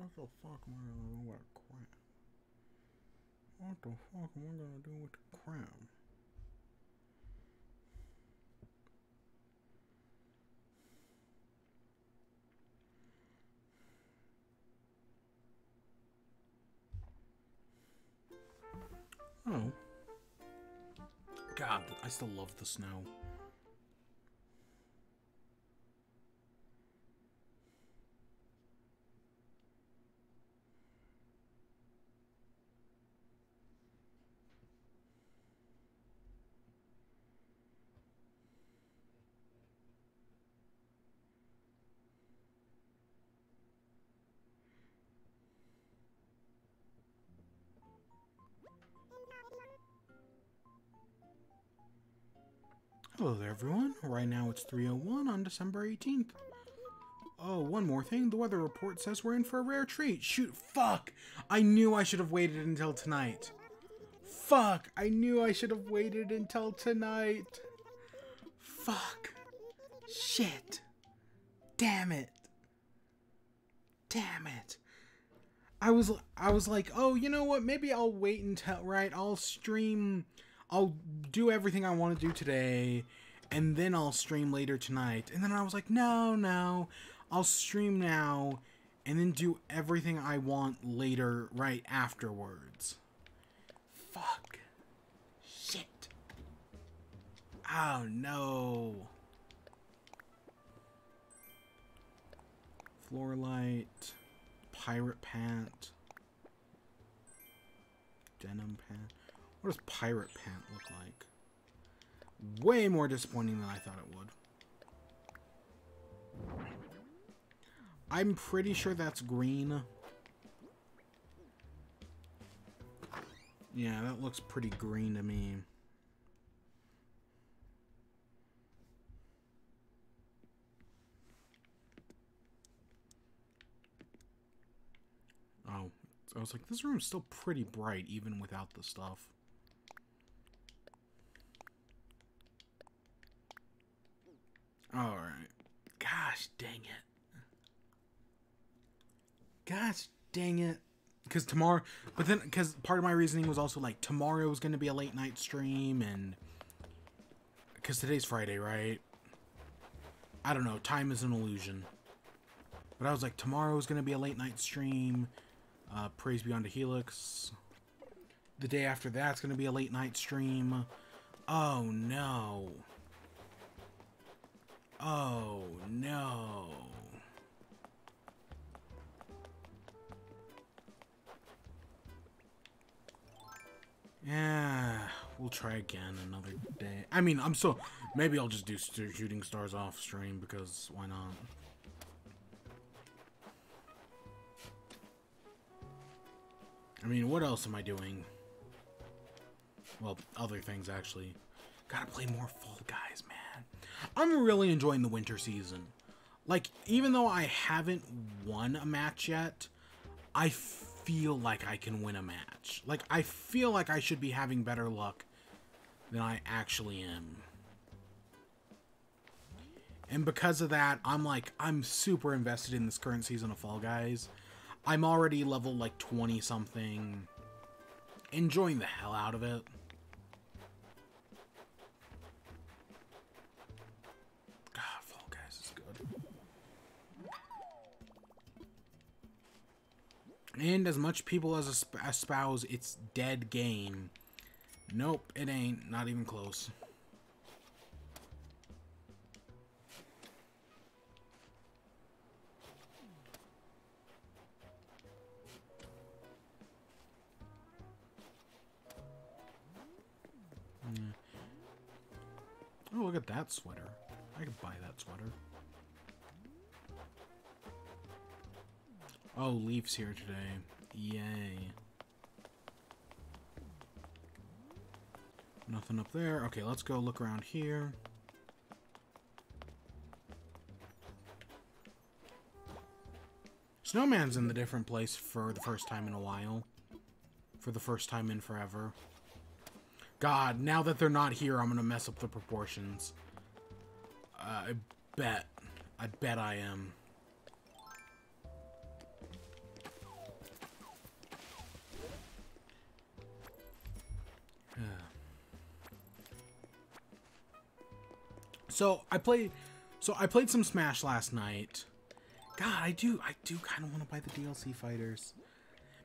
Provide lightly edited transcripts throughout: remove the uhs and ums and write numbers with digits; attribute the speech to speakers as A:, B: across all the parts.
A: What the fuck am I gonna do with a crab? What the fuck am I gonna do with the crab? Oh. God, I still love the snow. Hello there, everyone. Right now it's 3:01 on December 18th. Oh, one more thing. The weather report says we're in for a rare treat. Shoot, fuck! I knew I should have waited until tonight. Fuck! I knew I should have waited until tonight. Fuck. Shit. Damn it. Damn it. I was like, oh, you know what? Maybe I'll wait until, right? I'll stream. I'll do everything I want to do today, and then I'll stream later tonight. And then I was like, no. I'll stream now, and then do everything I want later, right afterwards. Fuck. Shit. Oh, no. Floorlight. Pirate pant. Denim pant. What does pirate pant look like? Way more disappointing than I thought it would. I'm pretty sure that's green. Yeah, that looks pretty green to me. Oh, I was like, this room's still pretty bright even without the stuff. Alright. Gosh dang it. Gosh dang it. Because tomorrow, but then, because part of my reasoning was also like, tomorrow is going to be a late night stream, and because today's Friday, right? I don't know, time is an illusion. But I was like, tomorrow is going to be a late night stream. Praise be unto Helix. The day after that's going to be a late night stream. Oh no. Oh no. Yeah, we'll try again another day. I mean, maybe I'll just do Shooting Stars off stream, because why not? I mean, what else am I doing? Well, other things, actually. Gotta play more Fall Guys, man. I'm really enjoying the winter season. Like, even though I haven't won a match yet, I feel like I can win a match. Like, I feel like I should be having better luck than I actually am. And because of that, I'm super invested in this current season of Fall Guys. I'm already level, like, 20-something. Enjoying the hell out of it. God, Fall Guys is good. And as much people as espouse its dead game, nope, it ain't. Not even close. Oh, look at that sweater. I could buy that sweater. Oh, Leaf's here today. Yay. Nothing up there. Okay, let's go look around here. Snowman's in the different place for the first time in a while. For the first time in forever. God, now that they're not here, I'm gonna mess up the proportions. I bet I am. So I played some Smash last night. God, I do kind of want to buy the DLC fighters.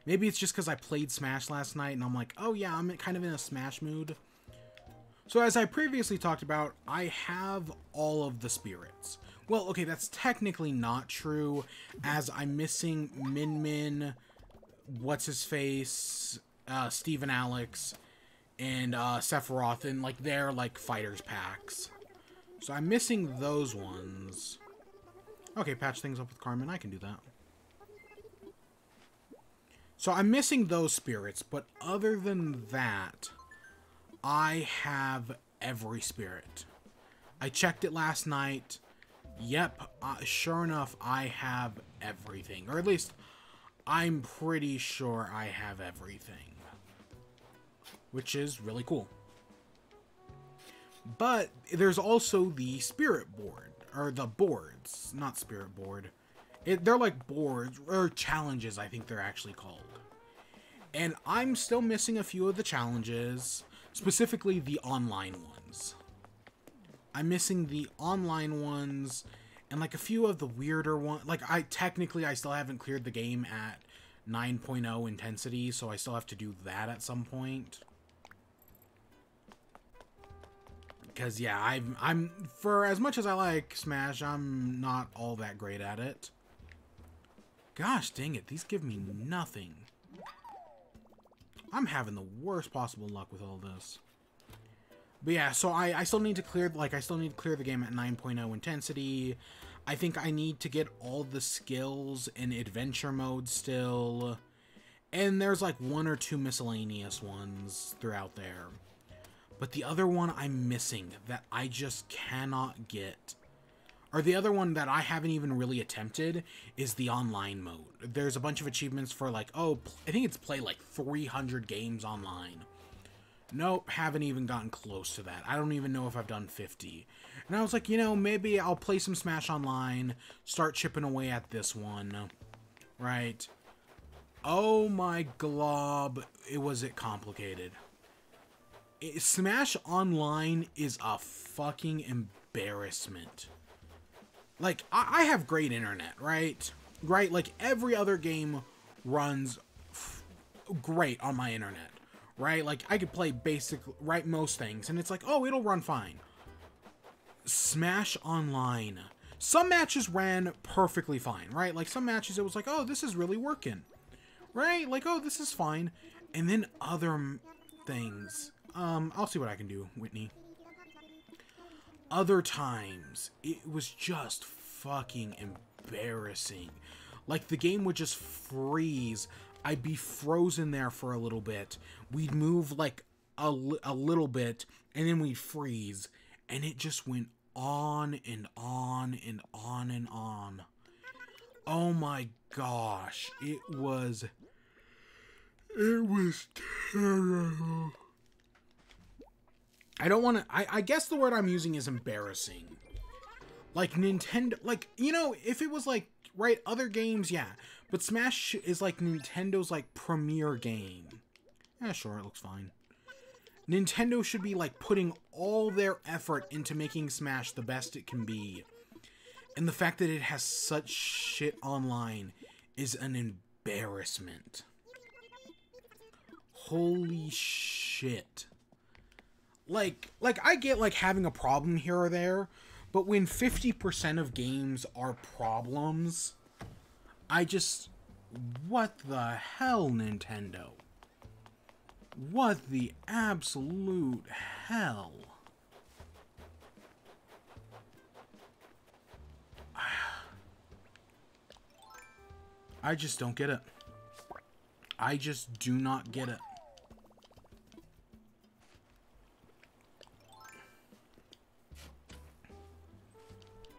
A: Maybe it's just because I played Smash last night and I'm like, oh yeah, I'm kind of in a Smash mood. So as I previously talked about, I have all of the spirits. Well, okay, that's technically not true, as I'm missing Min Min, What's-His-Face, Steve and Alex, and Sephiroth in, like, their, like, fighters packs. So I'm missing those ones. Okay, patch things up with Carmen, I can do that. So I'm missing those spirits, but other than that, I have every spirit. I checked it last night. Yep, sure enough, I have everything. Or at least, I'm pretty sure I have everything. Which is really cool. But there's also the spirit board. Or the boards. Not spirit board. They're like boards, or challenges, I think they're actually called. And I'm still missing a few of the challenges. Specifically, the online ones. I'm missing the online ones, and like a few of the weirder ones. Like, I still haven't cleared the game at 9.0 intensity, so I still have to do that at some point. Because, yeah, I'm for as much as I like Smash, I'm not all that great at it. Gosh dang it, these give me nothing. I'm having the worst possible luck with all this. But yeah, so I still need to clear, like, I still need to clear the game at 9.0 intensity. I think I need to get all the skills in adventure mode still. And there's like 1 or 2 miscellaneous ones throughout there. But the other one I'm missing that I just cannot get, or the other one that I haven't even really attempted, is the online mode. There's a bunch of achievements for like, oh, I think it's play like 300 games online. Nope, haven't even gotten close to that. I don't even know if I've done 50. And I was like, you know, maybe I'll play some Smash Online, start chipping away at this one, right? Oh my glob, was it complicated. Smash Online is a fucking embarrassment. Like, I have great internet, right? Right? Like, every other game runs great on my internet, right? Like, I could play most things, and it's like, oh, it'll run fine. Smash Online. Some matches ran perfectly fine, right? Like, some matches it was like, oh, this is really working, right? Like, oh, this is fine. And then other things. I'll see what I can do, Whitney. Other times, it was just fucking embarrassing. Like, the game would just freeze. I'd be frozen there for a little bit. We'd move, like, a little bit, and then we'd freeze. And it just went on and on and on and on. Oh my gosh. It was terrible. I don't want to... I guess the word I'm using is embarrassing. Like, Nintendo... Like, you know, if it was, like, right, other games, yeah. But Smash is, like, Nintendo's, like, premier game. Yeah, sure, it looks fine. Nintendo should be, like, putting all their effort into making Smash the best it can be. And the fact that it has such shit online is an embarrassment. Holy shit. Like, I get, like, having a problem here or there, but when 50% of games are problems, I just... What the hell, Nintendo? What the absolute hell? I just don't get it. I just do not get it.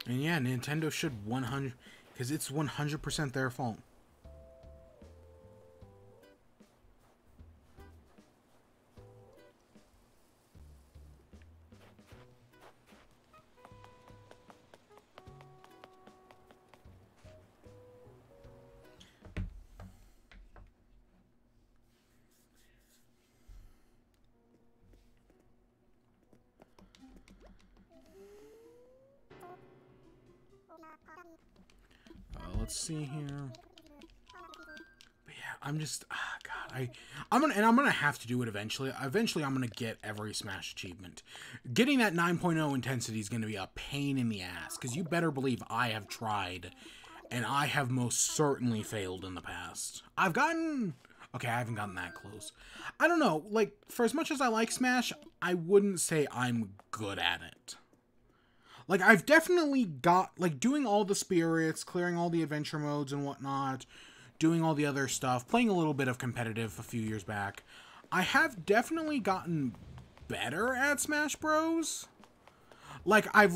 A: And yeah, Nintendo should 100... Because it's 100% their fault. Let's see here. But yeah, I'm just, God, I'm gonna have to do it eventually. Eventually, I'm gonna get every Smash achievement. Getting that 9.0 intensity is gonna be a pain in the ass, because you better believe I have tried, and I have most certainly failed in the past. I've gotten, okay, I haven't gotten that close. I don't know, like, for as much as I like Smash, I wouldn't say I'm good at it. Like, I've definitely got, like, doing all the spirits, clearing all the adventure modes and whatnot, doing all the other stuff, playing a little bit of competitive a few years back, I have definitely gotten better at Smash Bros. Like, I've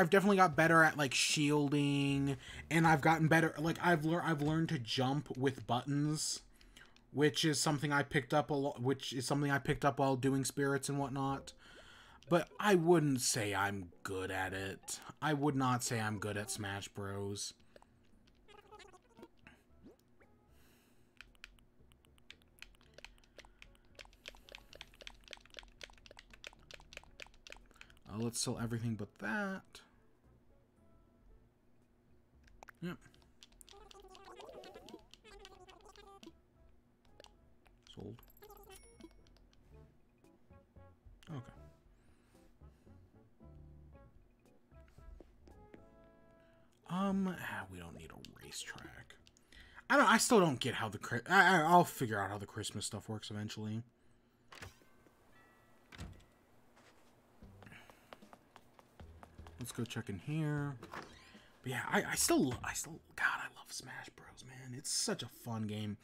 A: definitely got better at, like, shielding, and I've gotten better, like, I've learned to jump with buttons, which is something I picked up while doing spirits and whatnot. But I wouldn't say I'm good at it. I would not say I'm good at Smash Bros. Let's sell everything but that. Yep. Sold. Okay. We don't need a racetrack. I still don't get how I'll figure out how the Christmas stuff works eventually. Let's go check in here. But yeah, I still, God, I love Smash Bros, man. It's such a fun game.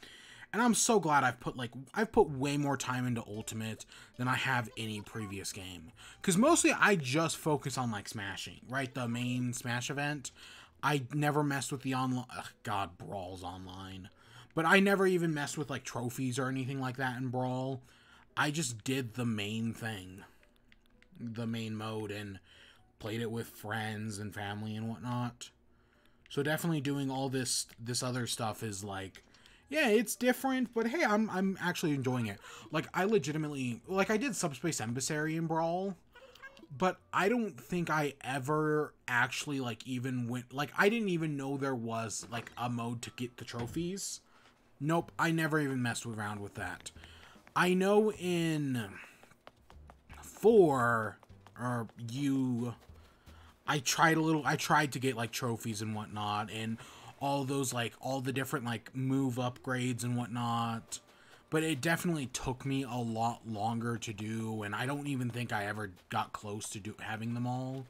A: And I'm so glad I've put way more time into Ultimate than I have any previous game. Because mostly I just focus on, like, smashing, right? The main Smash event. I never messed with the online, God, Brawl's online. But I never even messed with, like, trophies or anything like that in Brawl. I just did the main thing. The main mode, and played it with friends and family and whatnot. So definitely doing all this other stuff is, like, yeah, it's different, but hey, I'm actually enjoying it. Like, I legitimately, like, I did Subspace Emissary in Brawl, but I don't think I ever actually, like, even went, like, I didn't even know there was, like, a mode to get the trophies. Nope, I never even messed around with that. I know in 4, or I tried to get, like, trophies and whatnot, and all those, like, all the different, like, move upgrades and whatnot, but it definitely took me a lot longer to do, and I don't even think I ever got close to having them all.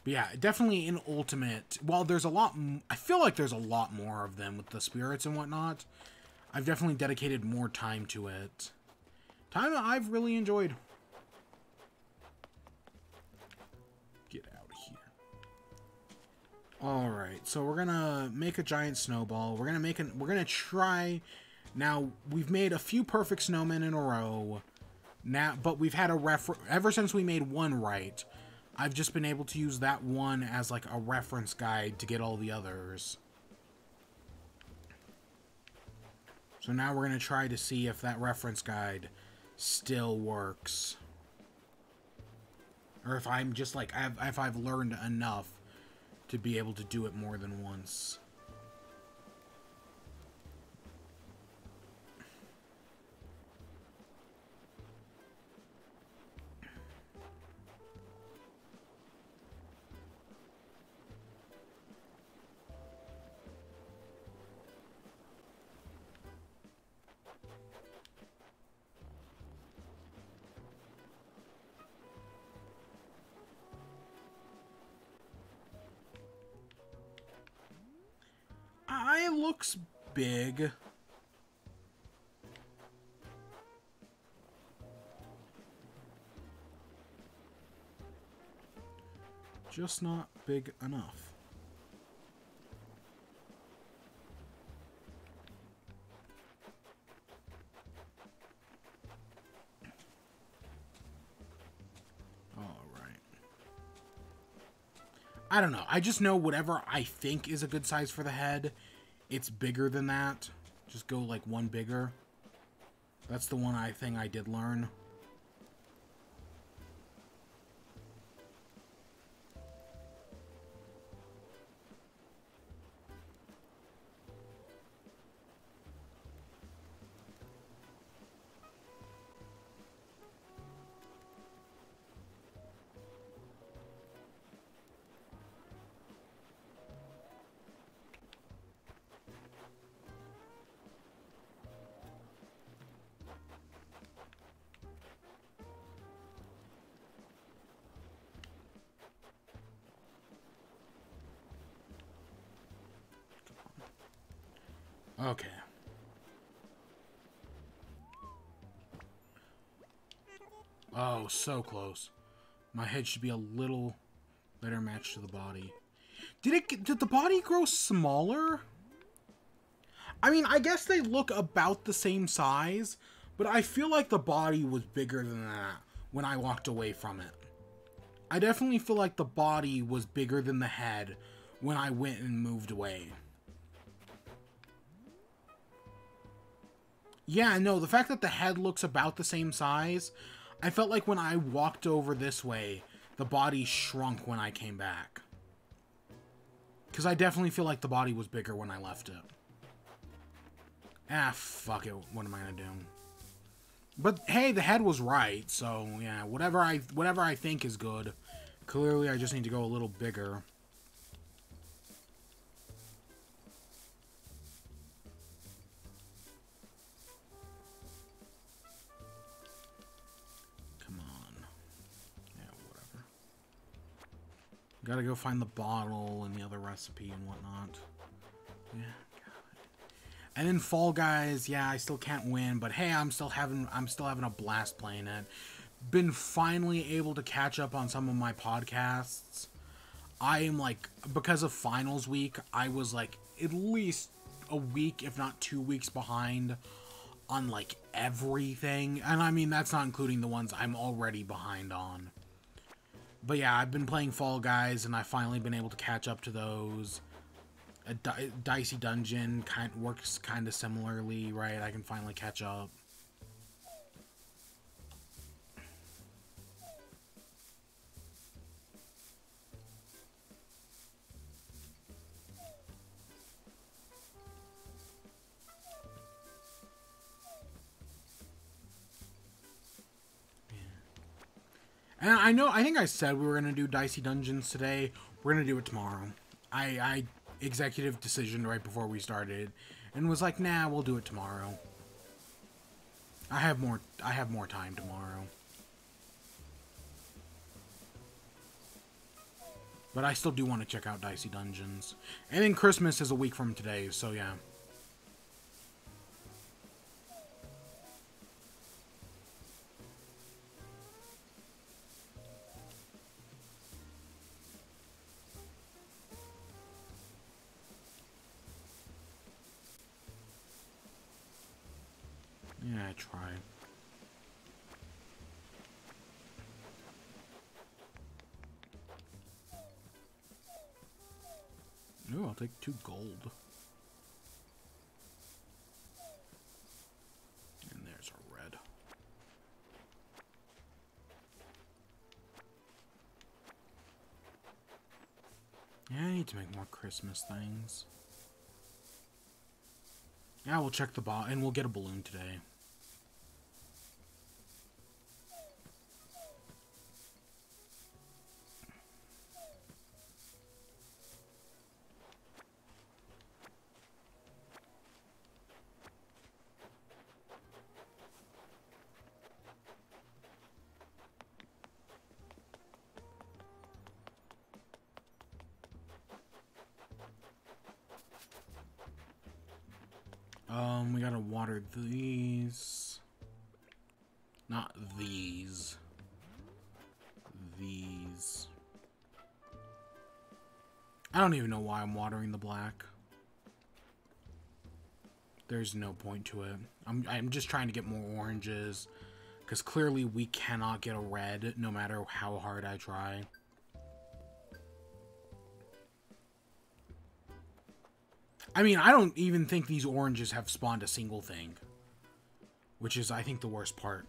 A: But yeah, definitely in Ultimate, while there's a lot, I feel like there's a lot more of them with the spirits and whatnot, I've definitely dedicated more time to it. Time I've really enjoyed. Alright, so we're gonna make a giant snowball. We're gonna try. Now, we've made a few perfect snowmen in a row. Now, but we've had ever since we made one right, I've just been able to use that one as, like, a reference guide to get all the others. So now we're gonna try to see if that reference guide still works. Or if I'm just, like, if I've learned enough to be able to do it more than once. It looks big. Just not big enough. I don't know. I just know whatever I think is a good size for the head, it's bigger than that. Just go, like, one bigger. That's the one thing I did learn. Okay. Oh, so close. My head should be a little better matched to the body. Did the body grow smaller? I mean, I guess they look about the same size, but I feel like the body was bigger than that when I walked away from it. I definitely feel like the body was bigger than the head when I went and moved away. Yeah, no, the fact that the head looks about the same size, I felt like when I walked over this way, the body shrunk when I came back. Because I definitely feel like the body was bigger when I left it. Ah, fuck it. What am I gonna do? But hey, the head was right, so yeah, whatever I think is good. Clearly, I just need to go a little bigger. Come on. Yeah, whatever. Gotta go find the bottle and the other recipe and whatnot. Yeah. And then Fall Guys, yeah, I still can't win, but hey, I'm still having a blast playing it. Been finally able to catch up on some of my podcasts. I am like, because of finals week, I was like at least a week, if not 2 weeks behind on like everything. And I mean, that's not including the ones I'm already behind on. But yeah, I've been playing Fall Guys and I've finally been able to catch up to those. A Dicey Dungeon works kind of similarly, right? I can finally catch up. And I think I said we were going to do Dicey Dungeons today. We're going to do it tomorrow. I executive decision right before we started and was like, nah, we'll do it tomorrow. I have more time tomorrow. But I still do want to check out Dicey Dungeons. And then Christmas is a week from today, so yeah. Yeah, I tried. Ooh, I'll take 2 gold. And there's a red. Yeah, I need to make more Christmas things. Yeah, we'll check the bot, and we'll get a balloon today. We gotta water these. Not these. These. I don't even know why I'm watering the black. There's no point to it. I'm just trying to get more oranges. Because clearly we cannot get a red no matter how hard I try. I mean, I don't even think these oranges have spawned a single thing. Which is, I think, the worst part.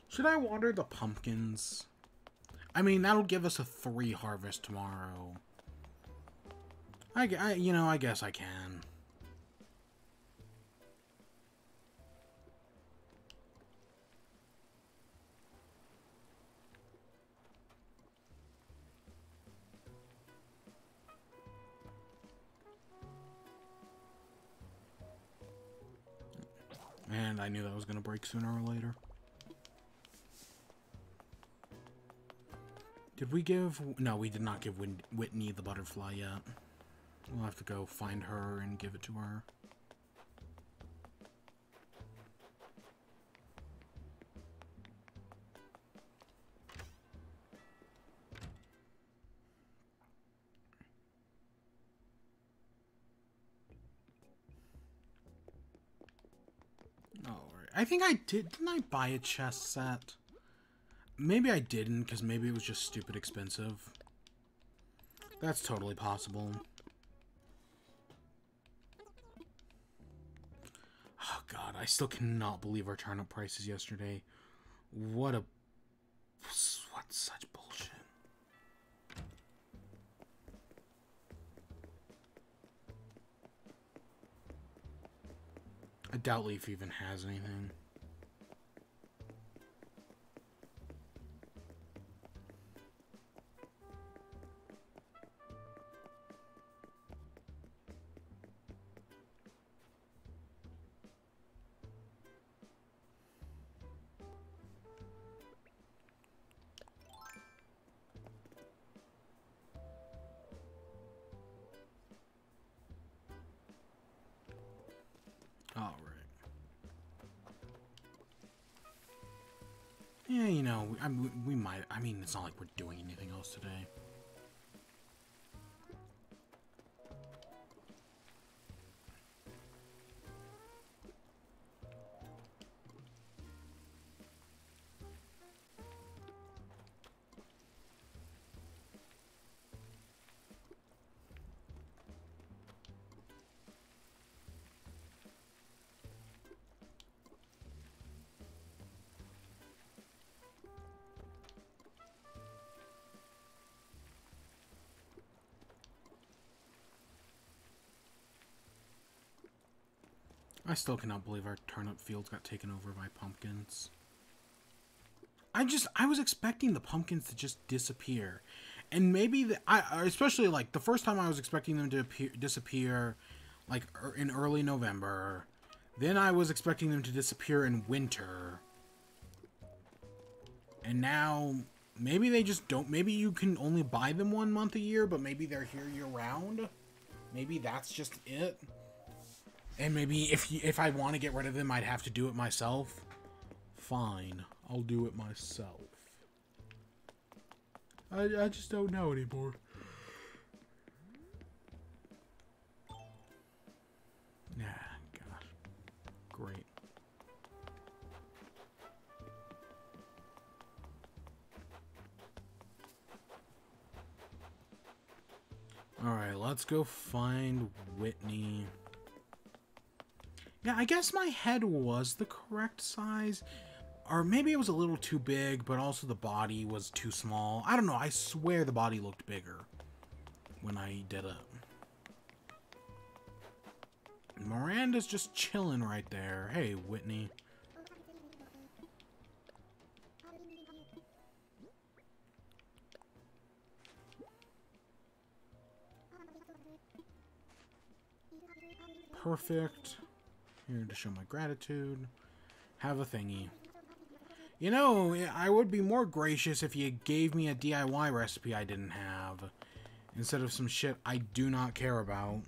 A: Should I water the pumpkins? I mean, that'll give us a 3 harvest tomorrow. You know, I guess I can. And I knew that was going to break sooner or later. Did we give... No, we did not give Whitney the butterfly yet. We'll have to go find her and give it to her. Alright. I think I did... Didn't I buy a chess set? Maybe I didn't, because maybe it was just stupid expensive. That's totally possible. Oh god, I still cannot believe our turnip prices yesterday. What such bullshit. I doubt Leaf even has anything. Yeah, you know, we might... I mean, it's not like we're doing anything else today. I still cannot believe our turnip fields got taken over by pumpkins. I was expecting the pumpkins to just disappear. And maybe, especially, like, the first time I was expecting them to disappear, like, in early November. Then I was expecting them to disappear in winter. And now, maybe they just don't, maybe you can only buy them 1 month a year, but maybe they're here year-round. Maybe that's just it. And maybe if I want to get rid of them, I'd have to do it myself. Fine, I'll do it myself. I just don't know anymore. Yeah, gosh. Great. Alright, let's go find Whitney. Yeah, I guess my head was the correct size. Or maybe it was a little too big, but also the body was too small. I don't know, I swear the body looked bigger when I did it. Miranda's just chilling right there. Hey, Whitney. Perfect. Here to show my gratitude. Have a thingy. You know, I would be more gracious if you gave me a DIY recipe I didn't have, instead of some shit I do not care about.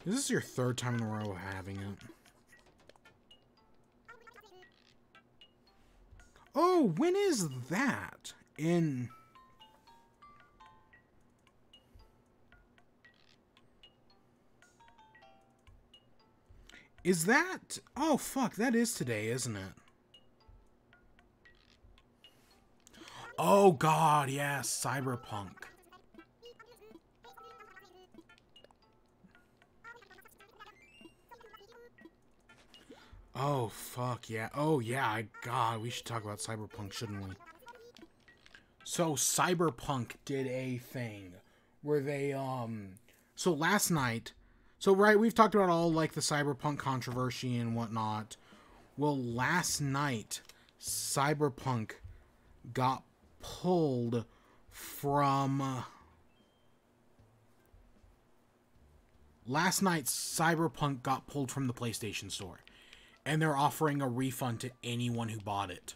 A: Is this your third time in a row having it? Oh, when is that? In... Is that... Oh, fuck, that is today, isn't it? Oh, God, yeah, Cyberpunk. Oh, fuck, yeah. Oh, yeah, God, we should talk about Cyberpunk, shouldn't we? So, Cyberpunk did a thing where they, So, last night... So, right, we've talked about all, like, the Cyberpunk controversy and whatnot. Well, last night, Cyberpunk got pulled from... Last night, Cyberpunk got pulled from the PlayStation Store. And they're offering a refund to anyone who bought it.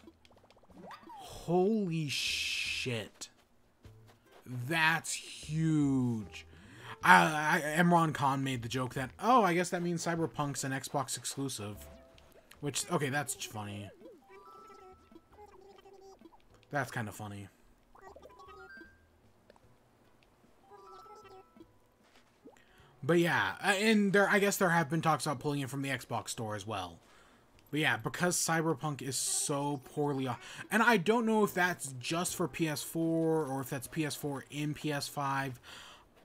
A: Holy shit. That's huge. Imran Khan made the joke that, oh, I guess that means Cyberpunk's an Xbox exclusive. Which, okay, that's funny. That's kind of funny. But yeah, and I guess there have been talks about pulling it from the Xbox store as well. But yeah, because Cyberpunk is so poorly off, and I don't know if that's just for PS4 or if that's PS4 in PS5,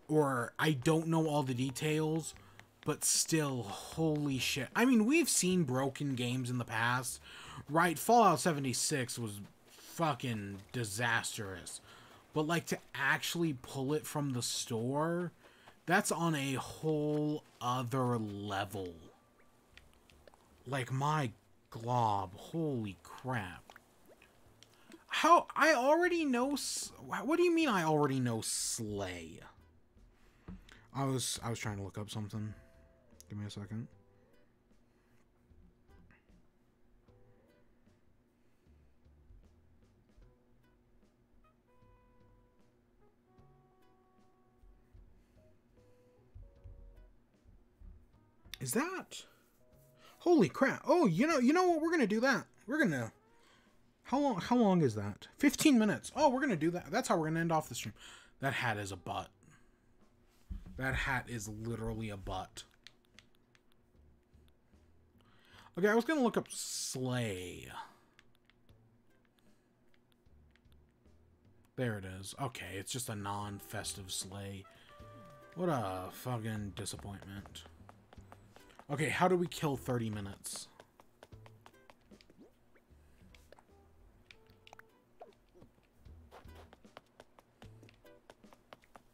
A: or I don't know all the details, but still, holy shit. I mean, we've seen broken games in the past, right? Fallout 76 was fucking disastrous. But like to actually pull it from the store, that's on a whole other level. Like, my glob. Holy crap. How? I already know... What do you mean I already know Slay? I was trying to look up something. Give me a second. Is that... Holy crap. Oh, you know what? We're going to do that. We're going to... How long is that? 15 minutes. Oh, we're going to do that. That's how we're going to end off the stream. That hat is a butt. That hat is literally a butt. Okay, I was going to look up Slay. There it is. Okay, it's just a non-festive Slay. What a fucking disappointment. Okay, how do we kill 30 minutes?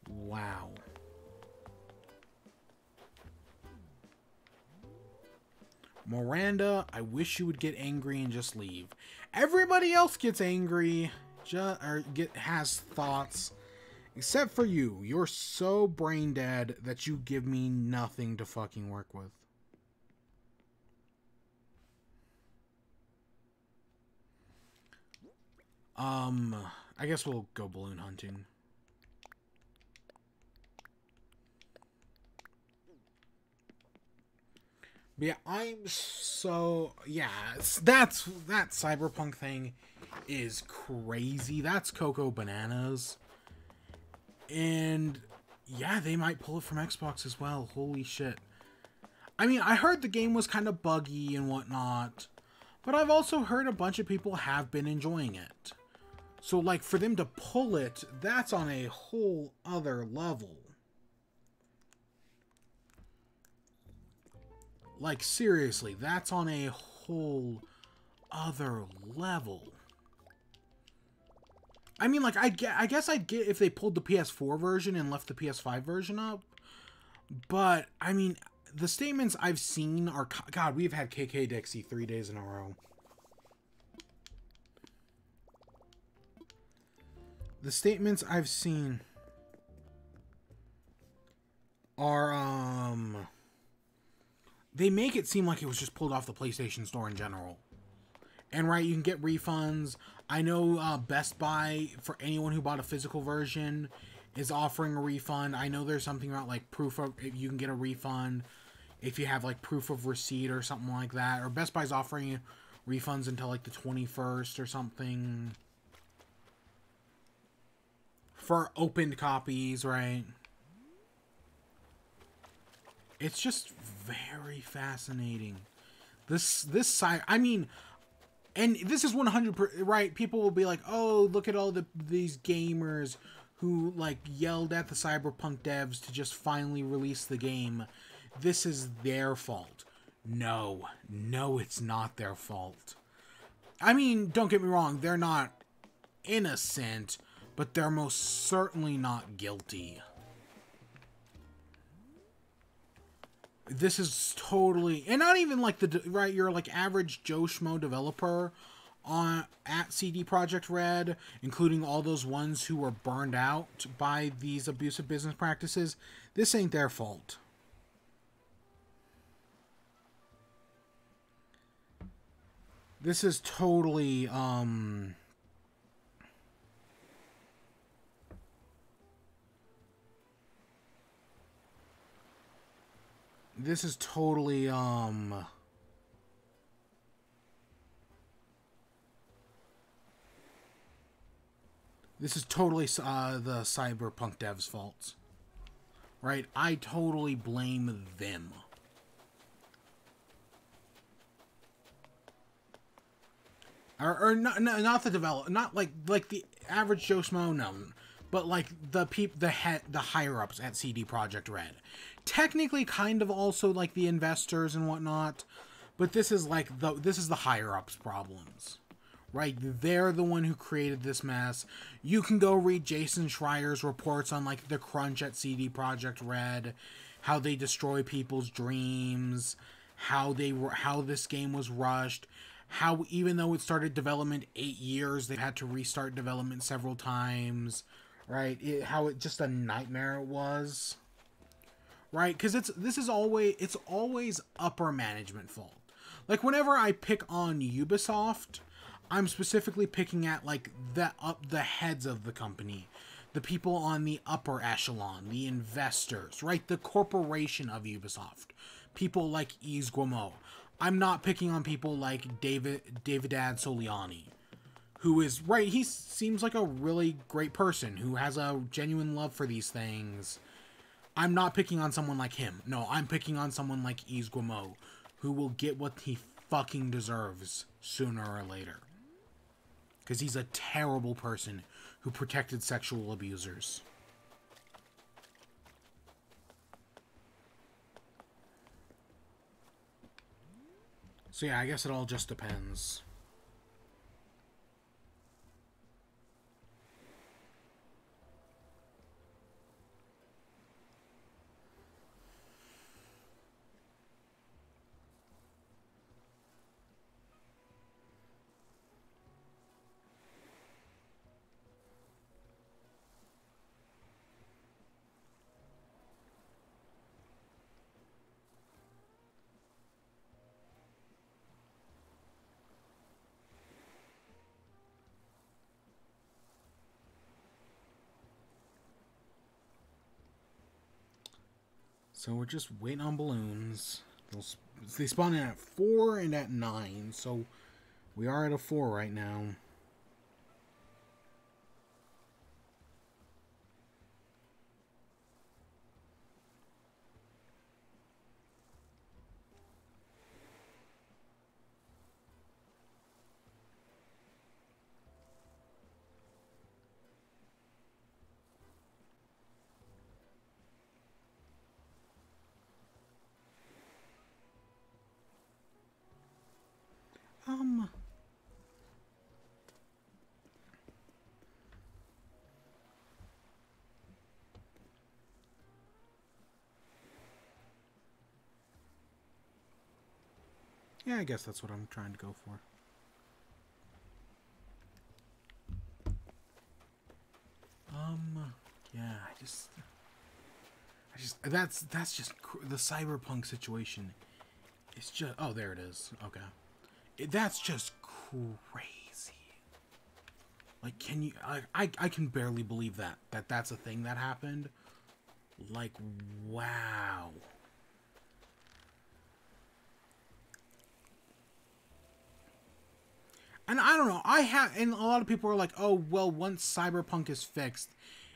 A: Wow. Miranda, I wish you would get angry and just leave. Everybody else gets angry, has thoughts, except for you. You're so brain dead that you give me nothing to fucking work with. I guess we'll go balloon hunting. But yeah, that Cyberpunk thing is crazy. That's Coco Bananas. And yeah, they might pull it from Xbox as well. Holy shit. I mean, I heard the game was kind of buggy and whatnot, but I've also heard a bunch of people have been enjoying it. So, like, for them to pull it, that's on a whole other level. Like, seriously, that's on a whole other level. I mean, like, I guess I'd get if they pulled the PS4 version and left the PS5 version up. But, I mean, the statements I've seen are... God, we've had KK Dixie 3 days in a row. The statements I've seen are, they make it seem like it was just pulled off the PlayStation Store in general. And, right, you can get refunds. I know Best Buy, for anyone who bought a physical version, is offering a refund. I know there's something about, like, proof of... If you can get a refund if you have, like, proof of receipt or something like that. Or Best Buy's offering refunds until, like, the 21st or something. For opened copies, right? It's just very fascinating. This side, I mean, and this is 100%, right? People will be like, oh, look at all these gamers who, like, yelled at the Cyberpunk devs to just finally release the game. This is their fault. No, no, it's not their fault. I mean, don't get me wrong, they're not innocent, but they're most certainly not guilty. This is totally, and not even like your like average Joe Schmo developer at CD Projekt Red, including all those ones who were burned out by these abusive business practices. This ain't their fault. This is totally, this is totally, this is totally, the Cyberpunk devs' fault. Right? I totally blame them. Or not the developer, not like the average Joe Schmo, no, but like the higher ups at CD Projekt Red. Technically, kind of also like the investors and whatnot, but this is like this is the higher ups' problems, right? They're the one who created this mess. You can go read Jason Schreier's reports on like the crunch at CD Projekt Red, how they destroy people's dreams, how this game was rushed. How even though it started development 8 years, they had to restart development several times, right? How it just a nightmare it was, right? Because it's always upper management fault. Like whenever I pick on Ubisoft, I'm specifically picking at like the heads of the company, the people on the upper echelon, the investors, right? The corporation of Ubisoft, people like Yves Guillemot. I'm not picking on people like Davidad Soliani, who is, right, he seems like a really great person who has a genuine love for these things. I'm not picking on someone like him. No, I'm picking on someone like Yves Guillemot, who will get what he fucking deserves sooner or later. Because he's a terrible person who protected sexual abusers. So yeah, I guess it all just depends. So we're just waiting on balloons. They spawn in at 4 and at 9, so we are at a 4 right now. Yeah, I guess that's what I'm trying to go for. Yeah, that's just the cyberpunk situation. It's just, oh, there it is. Okay. That's just crazy. Like, can you, I can barely believe that's a thing that happened. Like, wow. And I don't know, and a lot of people are like, oh, well, once Cyberpunk is fixed,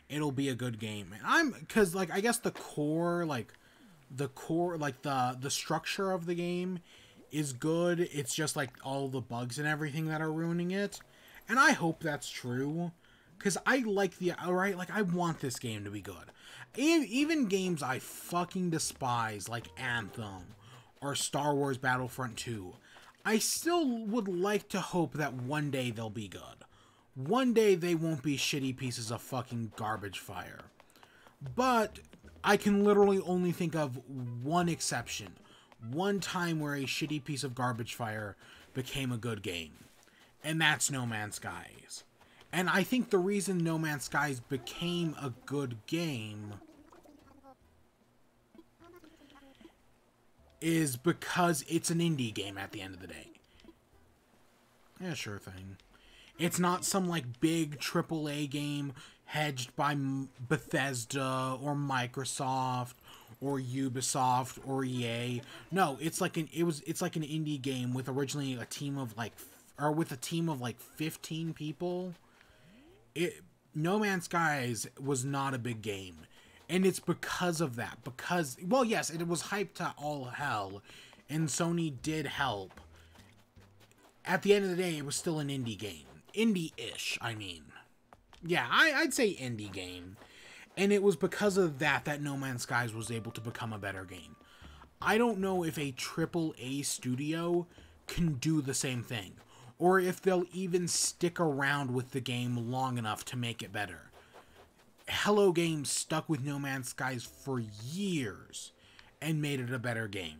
A: it'll be a good game. And because, like, I guess the core, like, the structure of the game is good. It's just, like, all the bugs and everything that are ruining it. And I hope that's true. Because I like alright, like, I want this game to be good. Even games I fucking despise, like Anthem, or Star Wars Battlefront 2, I still would like to hope that one day they'll be good. One day they won't be shitty pieces of fucking garbage fire. But I can literally only think of one exception. One time where a shitty piece of garbage fire became a good game. And that's No Man's Skies. And I think the reason No Man's Skies became a good game is because it's an indie game at the end of the day. Yeah, sure thing. It's not some, like, big AAA game hedged by Bethesda or Microsoft or Ubisoft or EA. No, it's like it's like an indie game with originally a team of, like, 15 people. No Man's Skies was not a big game. And it's because of that. Because, well, yes, it was hyped to all hell. And Sony did help. At the end of the day, it was still an indie game. Indie-ish, I mean. Yeah, I'd say indie game. And it was because of that that No Man's Skies was able to become a better game. I don't know if a AAA studio can do the same thing. Or if they'll even stick around with the game long enough to make it better. Hello Games stuck with No Man's Skies for years and made it a better game.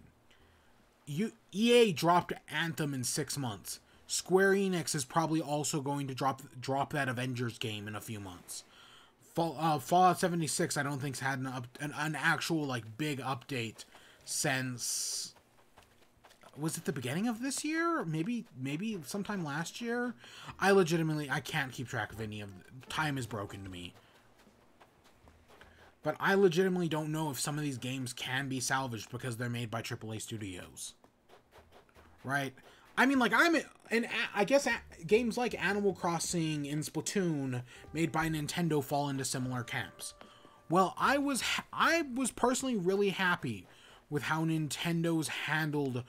A: EA dropped Anthem in 6 months. Square Enix is probably also going to drop that Avengers game in a few months. Fallout 76 I don't think's had an actual like big update since, was it the beginning of this year? Maybe sometime last year? I can't keep track of any of time is broken to me. But I legitimately don't know if some of these games can be salvaged because they're made by AAA studios. Right? I mean, like, I guess games like Animal Crossing and Splatoon made by Nintendo fall into similar camps. Well, I was personally really happy with how Nintendo's handled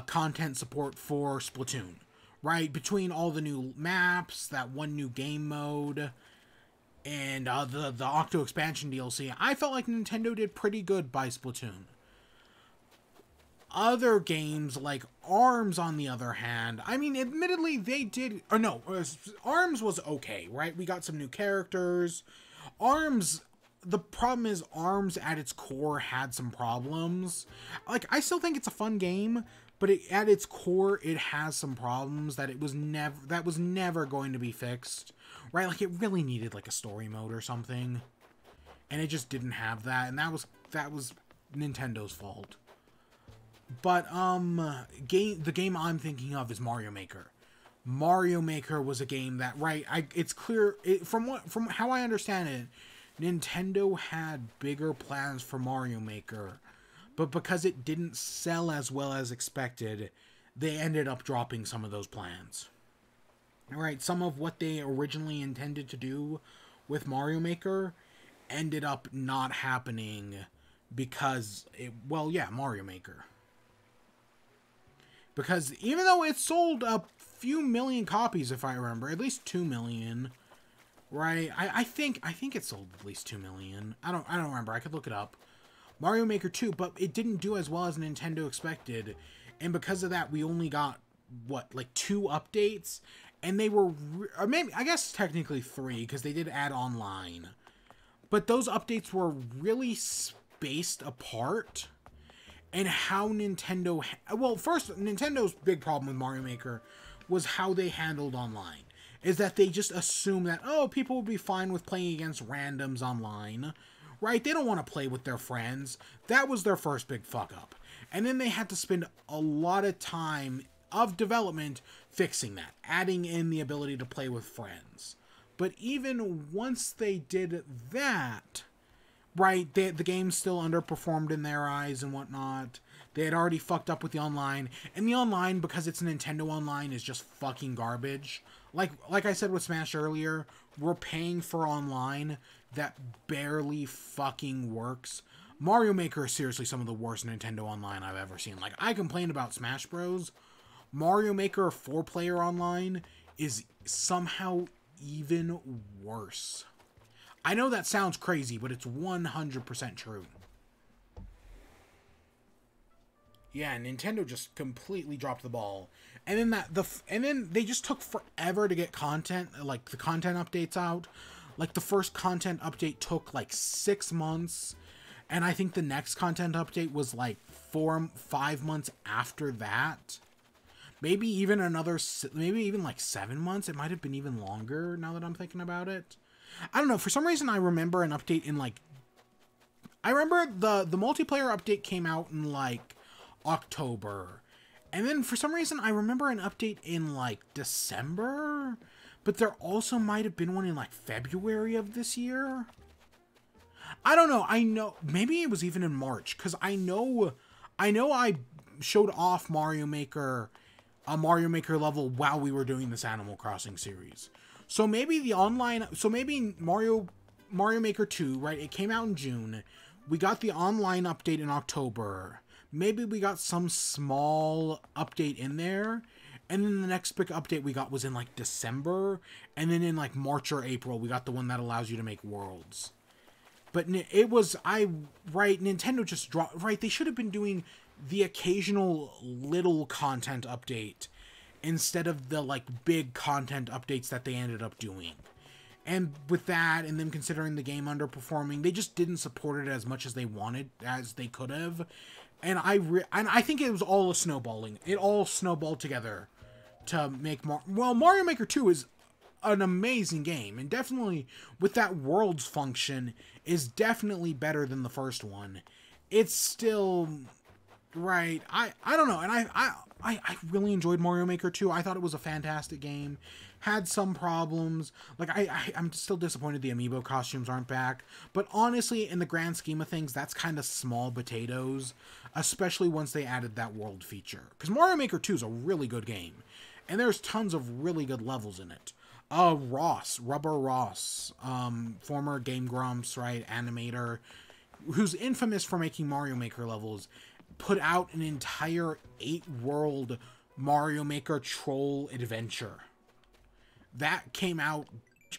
A: content support for Splatoon. Right? Between all the new maps, that one new game mode, and the Octo expansion DLC, I felt like Nintendo did pretty good by Splatoon. Other games like ARMS, on the other hand, I mean, admittedly, they did... Or no, ARMS was okay, right? We got some new characters. ARMS... The problem is ARMS at its core had some problems. Like, I still think it's a fun game, but at its core, it has some problems that was never going to be fixed. Right? Like, it really needed, like, a story mode or something. And it just didn't have that. And that was Nintendo's fault. But, the game I'm thinking of is Mario Maker. Mario Maker was a game that, right, it's clear, from how I understand it, Nintendo had bigger plans for Mario Maker. But because it didn't sell as well as expected, they ended up dropping some of those plans. Right, some of what they originally intended to do with Mario Maker ended up not happening because Mario Maker. Because even though it sold a few million copies, if I remember, at least 2 million, right? I think it sold at least 2 million. I don't remember. I could look it up. Mario Maker 2, but it didn't do as well as Nintendo expected, and because of that, we only got like 2 updates. And they were, or maybe, I guess technically 3, because they did add online. But those updates were really spaced apart. And how Nintendo, well, first, Nintendo's big problem with Mario Maker was how they handled online. Is that they just assume that, oh, people will be fine with playing against randoms online. Right? They don't want to play with their friends. That was their first big fuck up. And then they had to spend a lot of time of development fixing that, adding in the ability to play with friends. But even once they did that, right, the game still underperformed in their eyes and whatnot. They had already fucked up with the online, and the online, because it's Nintendo Online, is just fucking garbage. Like I said with Smash earlier, we're paying for online that barely fucking works. Mario Maker is seriously some of the worst Nintendo Online I've ever seen. Like, I complained about Smash Bros. Mario Maker 4-player online is somehow even worse. I know that sounds crazy, but it's 100% true. Yeah, Nintendo just completely dropped the ball. And then and then they just took forever to get content, like the content updates out. Like the first content update took like 6 months, and I think the next content update was like 5 months after that. Maybe even maybe even like 7 months. It might have been even longer now that I'm thinking about it. I don't know. For some reason, I remember an update in like, I remember the multiplayer update came out in like October. And then for some reason I remember an update in like December, but there also might have been one in like February of this year. I don't know. I know maybe it was even in March, cuz I know I showed off a Mario Maker level while we were doing this Animal Crossing series. So maybe maybe Mario Maker 2, right? It came out in June. We got the online update in October. Maybe we got some small update in there. And then the next big update we got was in like December. And then in like March or April, we got the one that allows you to make worlds. But it was, Nintendo just dropped, they should have been doing the occasional little content update instead of the like big content updates that they ended up doing. And with that, and them considering the game underperforming, they just didn't support it as much as they wanted, as they could have. And I think it was all a snowballing. It all snowballed together to make Mario Maker 2 is an amazing game, and definitely with that worlds function is definitely better than the first one. It's still right. I don't know, and I really enjoyed Mario Maker 2. I thought it was a fantastic game. Had some problems. Like, I'm still disappointed the amiibo costumes aren't back. But honestly, in the grand scheme of things, that's kind of small potatoes. Especially once they added that world feature. Because Mario Maker 2 is a really good game. And there's tons of really good levels in it. Rubber Ross, former Game Grumps, right, animator, who's infamous for making Mario Maker levels, put out an entire 8-world Mario Maker troll adventure. That came out,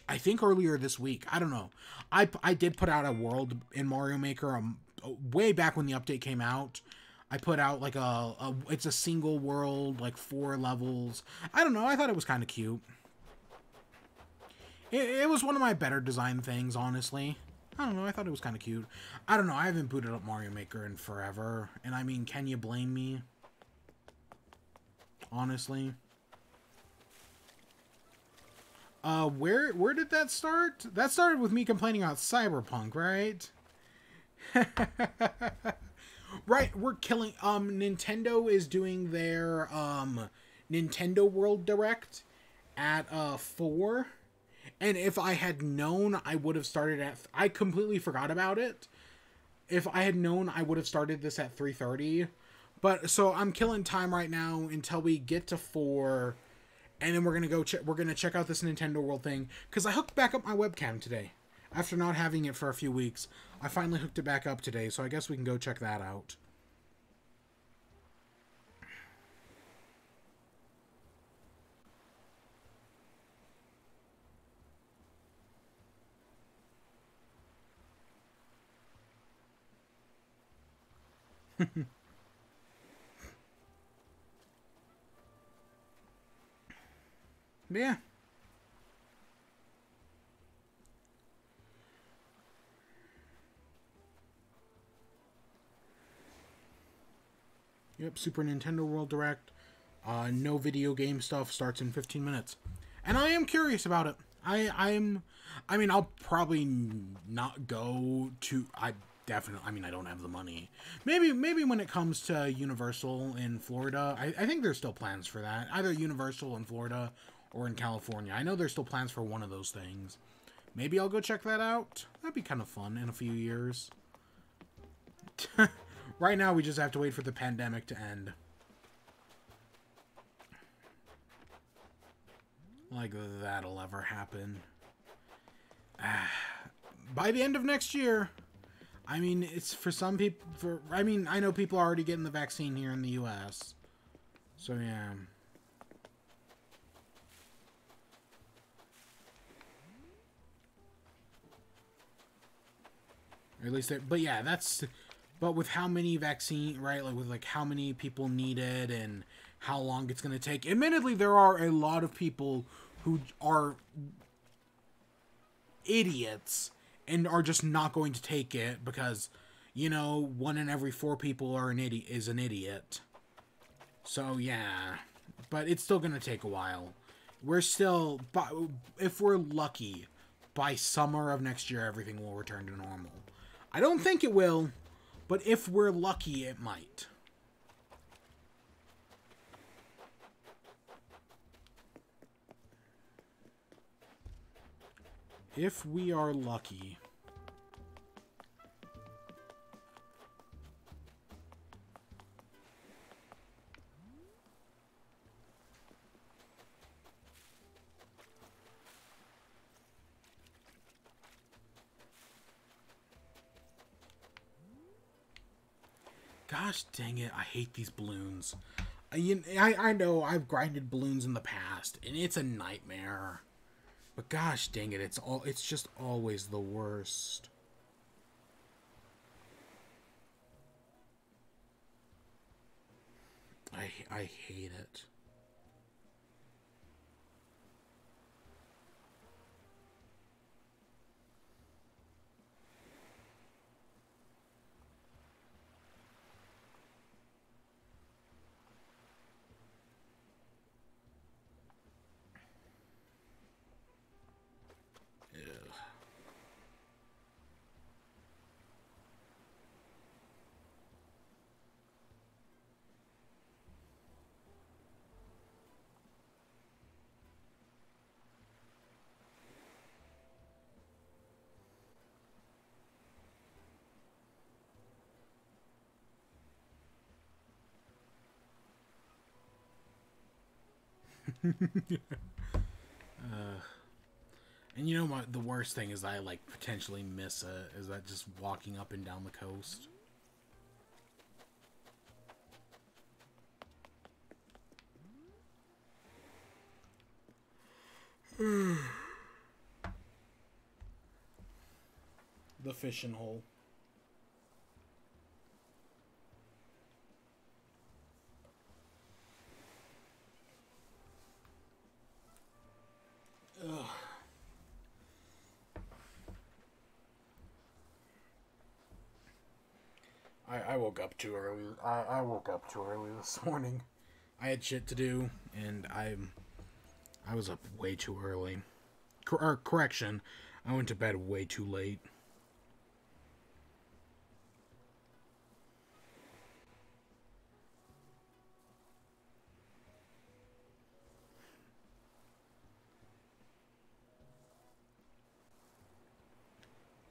A: I think, earlier this week. I don't know. I did put out a world in Mario Maker way back when the update came out. I put out like it's a single world, like 4 levels. I don't know. I thought it was kind of cute. It was one of my better design things, honestly. I don't know. I thought it was kind of cute. I don't know. I haven't booted up Mario Maker in forever. And I mean, can you blame me? Honestly. Where did that start? That started with me complaining about Cyberpunk, right? Right, we're killing, Nintendo is doing their, Nintendo World Direct at, 4. And if I had known, I would have started at, I completely forgot about it. If I had known, I would have started this at 3:30. But, so I'm killing time right now until we get to 4. And then we're gonna go check out this Nintendo World thing, because I hooked back up my webcam today. After not having it for a few weeks, I finally hooked it back up today, so I guess we can go check that out. But yeah. Yep, Super Nintendo World Direct. No video game stuff, starts in 15 minutes. And I am curious about it. I mean, I'll probably not go to... I don't have the money. Maybe when it comes to Universal in Florida, I think there's still plans for that. Either Universal in Florida or in California. I know there's still plans for one of those things. Maybe I'll go check that out. That'd be kind of fun in a few years. Right now, we just have to wait for the pandemic to end. Like that'll ever happen. By the end of next year. I mean, it's for some people... I mean, I know people are already getting the vaccine here in the U.S. So, yeah. Or at least... But yeah, that's... But with how many vaccine, right? Like with like how many people need it and how long it's going to take. Admittedly, there are a lot of people who are idiots and are just not going to take it because, you know, 1 in every 4 people are is an idiot. So yeah, but it's still going to take a while. We're still, if we're lucky, by summer of next year, everything will return to normal. I don't think it will, but if we're lucky, it might. If we are lucky. Gosh dang it, I hate these balloons. I know I've grinded balloons in the past, and it's a nightmare. But gosh dang it, it's just always the worst. I hate it. And you know what? The worst thing is I like potentially miss it. Is that just walking up and down the coast? The fishing hole. Ugh. I woke up too early. I woke up too early this morning. I had shit to do, and I was up way too early. Correction, I went to bed way too late.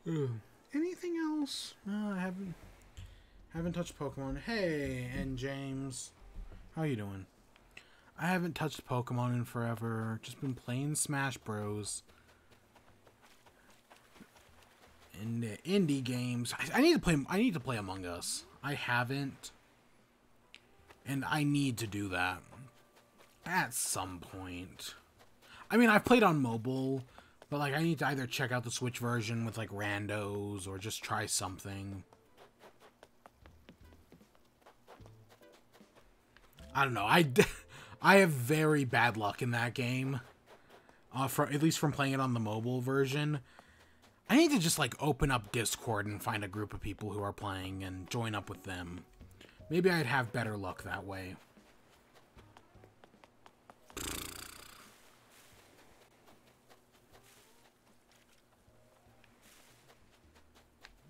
A: Ugh. Anything else? I haven't touched Pokemon. Hey, and James, how you doing? I haven't touched Pokemon in forever. Just been playing Smash Bros. And indie games. I need to play. I need to play Among Us. I haven't, and I need to do that at some point. I mean, I've played on mobile, but like I need to either check out the Switch version with like randos or just try something. I don't know. I have very bad luck in that game. At least from playing it on the mobile version. I need to just like open up Discord and find a group of people who are playing and join up with them. Maybe I'd have better luck that way.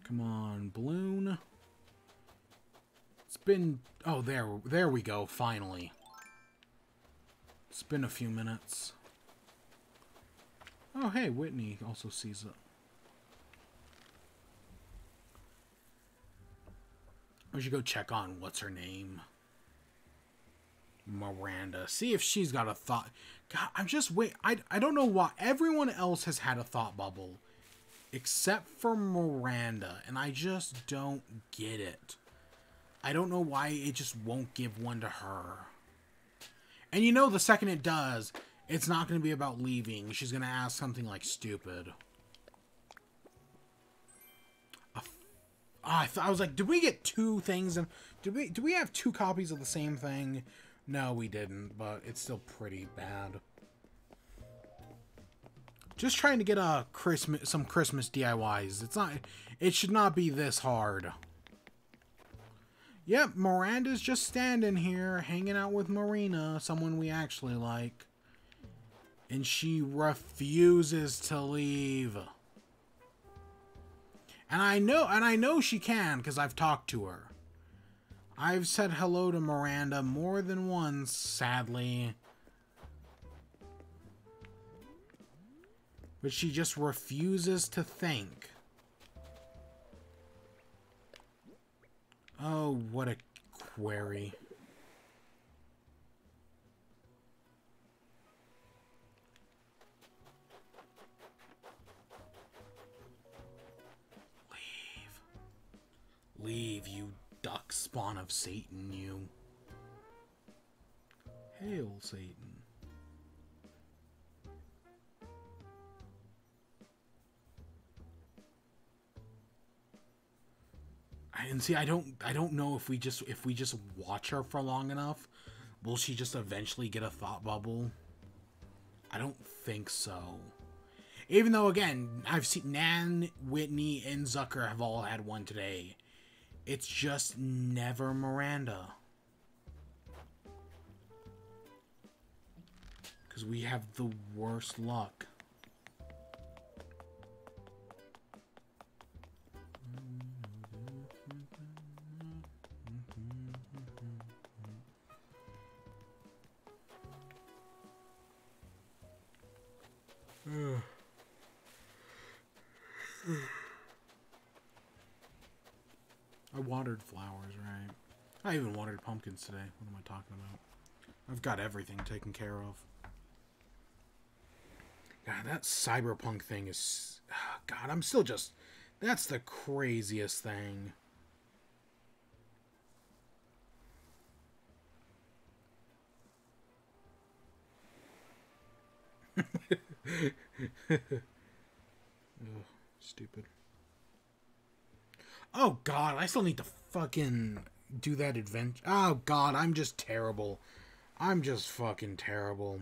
A: Come on, balloon. It's been... Oh, there we go, finally. It's been a few minutes. Oh, hey, Whitney also sees it. We should go check on what's her name. Miranda. See if she's got a thought. God, I'm just I don't know why. Everyone else has had a thought bubble. Except for Miranda. And I just don't get it. I don't know why it just won't give one to her. And you know the second it does, it's not going to be about leaving. She's going to ask something like stupid. I was like, did we get two things? And do we have two copies of the same thing? No, we didn't, but it's still pretty bad. Just trying to get some Christmas DIYs. It should not be this hard. Yep, Miranda's just standing here, hanging out with Marina, someone we actually like. And she refuses to leave. And I know she can, because I've talked to her. I've said hello to Miranda more than once, sadly. But she just refuses to think. Oh, what a query. Leave, you duck spawn of Satan, you. Hail, Satan. And see, I don't know if we just watch her for long enough, will she just eventually get a thought bubble? I don't think so. Even though, again, I've seen Nan, Whitney, and Zucker have all had one today. It's just never Miranda. Because we have the worst luck. I watered flowers, right? I even watered pumpkins today. What am I talking about? I've got everything taken care of. God, that cyberpunk thing is... God, I'm still just... That's the craziest thing. Ugh, stupid. Oh god, I still need to fucking do that adventure. Oh god, I'm just terrible. I'm just fucking terrible.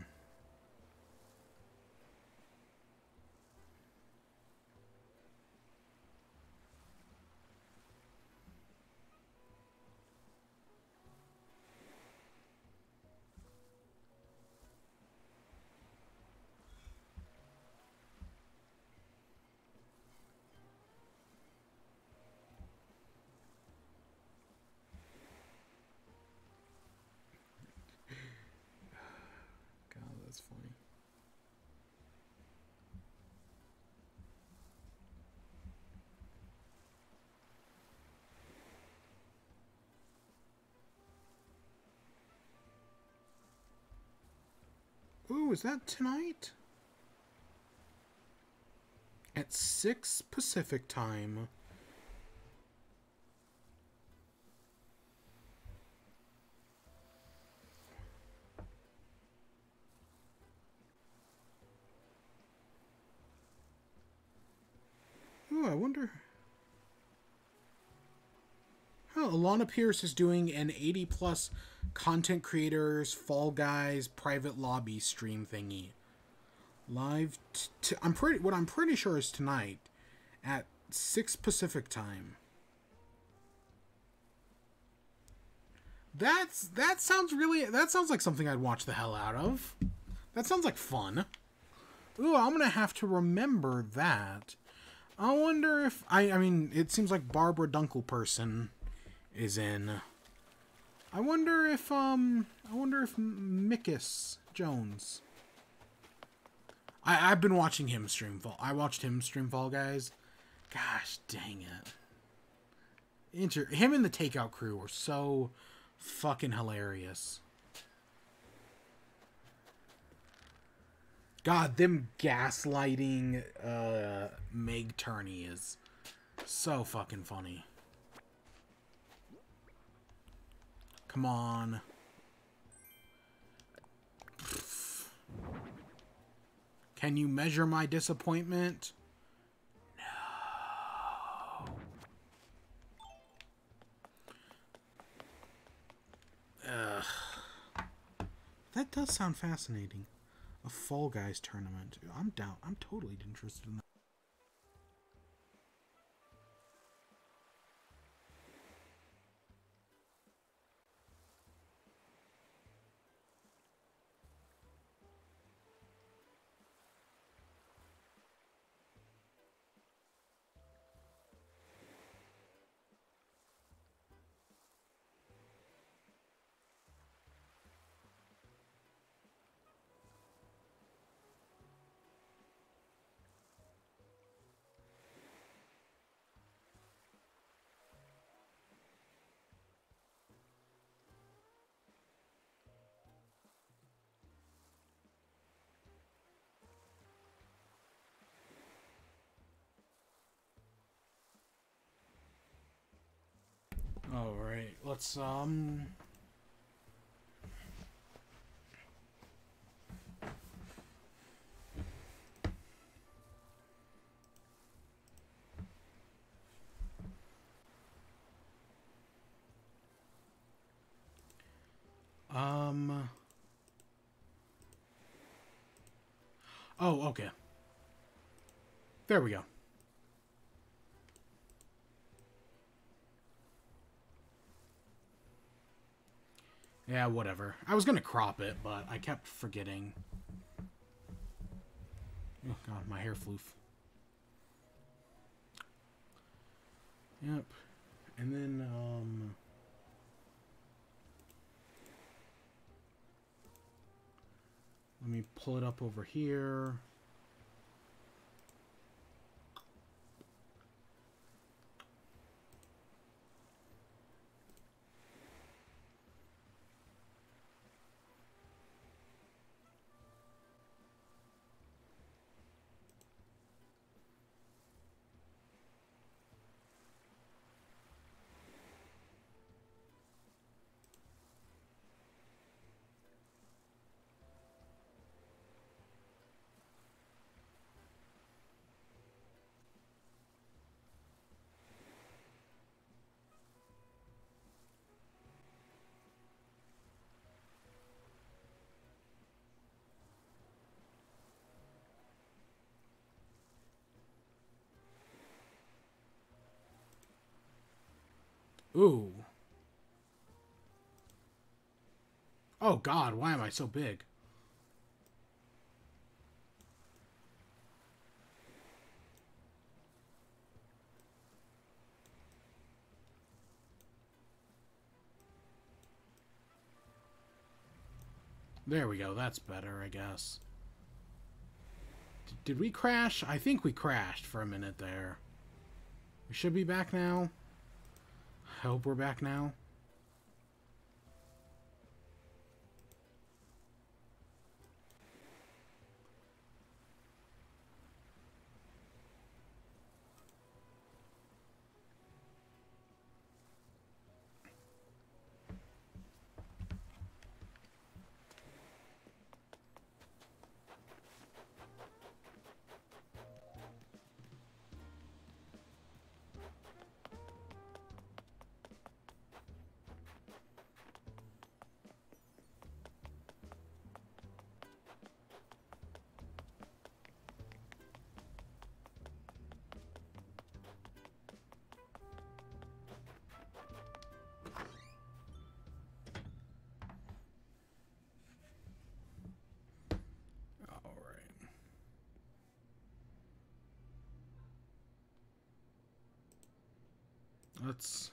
A: God, that's funny. Ooh, is that tonight? At 6 Pacific time. Ooh, I wonder... Oh, Alana Pierce is doing an 80+ content creators Fall Guys private lobby stream thingy. Live I'm pretty sure is tonight at 6 Pacific time. That sounds like something I'd watch the hell out of. That sounds like fun. Ooh, I'm gonna have to remember that. I wonder if I mean it seems like Barbara Dunkelperson is in. I wonder if Mickus Jones. I've been watching him stream Fall. I watched him stream Fall Guys. Gosh dang it. Him and the Takeout crew were so fucking hilarious. God, them gaslighting Meg Turney is so fucking funny. Come on. Can you measure my disappointment? No. does sound fascinating. A Fall Guys tournament. I'm down. I'm totally interested in that. All right, let's oh, okay. There we go. Yeah, whatever. I was gonna crop it, but I kept forgetting. Oh god, my hair floof. Yep. And then, let me pull it up over here. Ooh. Oh god, why am I so big? There we go, that's better, I guess. Did we crash? I think we crashed for a minute there. We should be back now. I hope we're back now. Let's...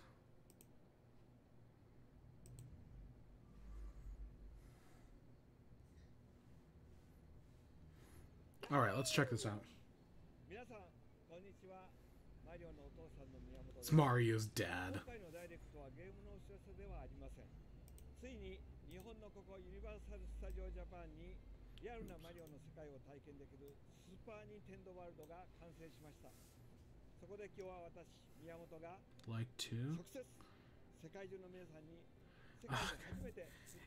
A: Alright, let's check this out. It's Mario's dad. Like to?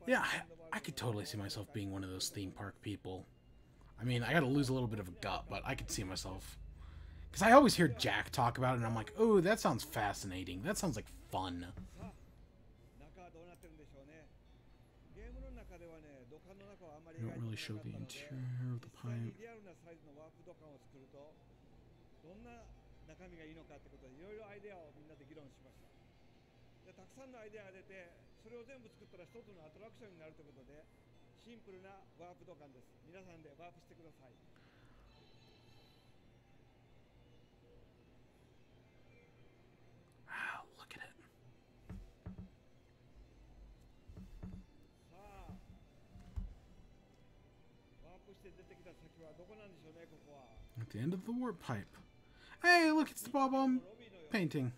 A: Yeah, I could totally see myself being one of those theme park people. I mean, I gotta lose a little bit of a gut, but I could see myself. Because I always hear Jack talk about it, and I'm like, oh, that sounds fascinating. That sounds like fun. They don't really show the interior of the pipe.
B: リアルなサイズのワープ土管を作るとどんな中身がいいのかってことでいろいろアイデアをみんなで議論しました。でたくさんのアイデアが出てそれを全部作ったら一つのアトラクションになるということでシンプルなワープ土管です。皆さんでワープしてください。
A: Wow, look at it.
B: さあワープして出てきた先はどこなんでしょうね。ここは
A: At the end of the warp pipe. Hey, look, it's the Bob
B: ロビーのよう
A: painting.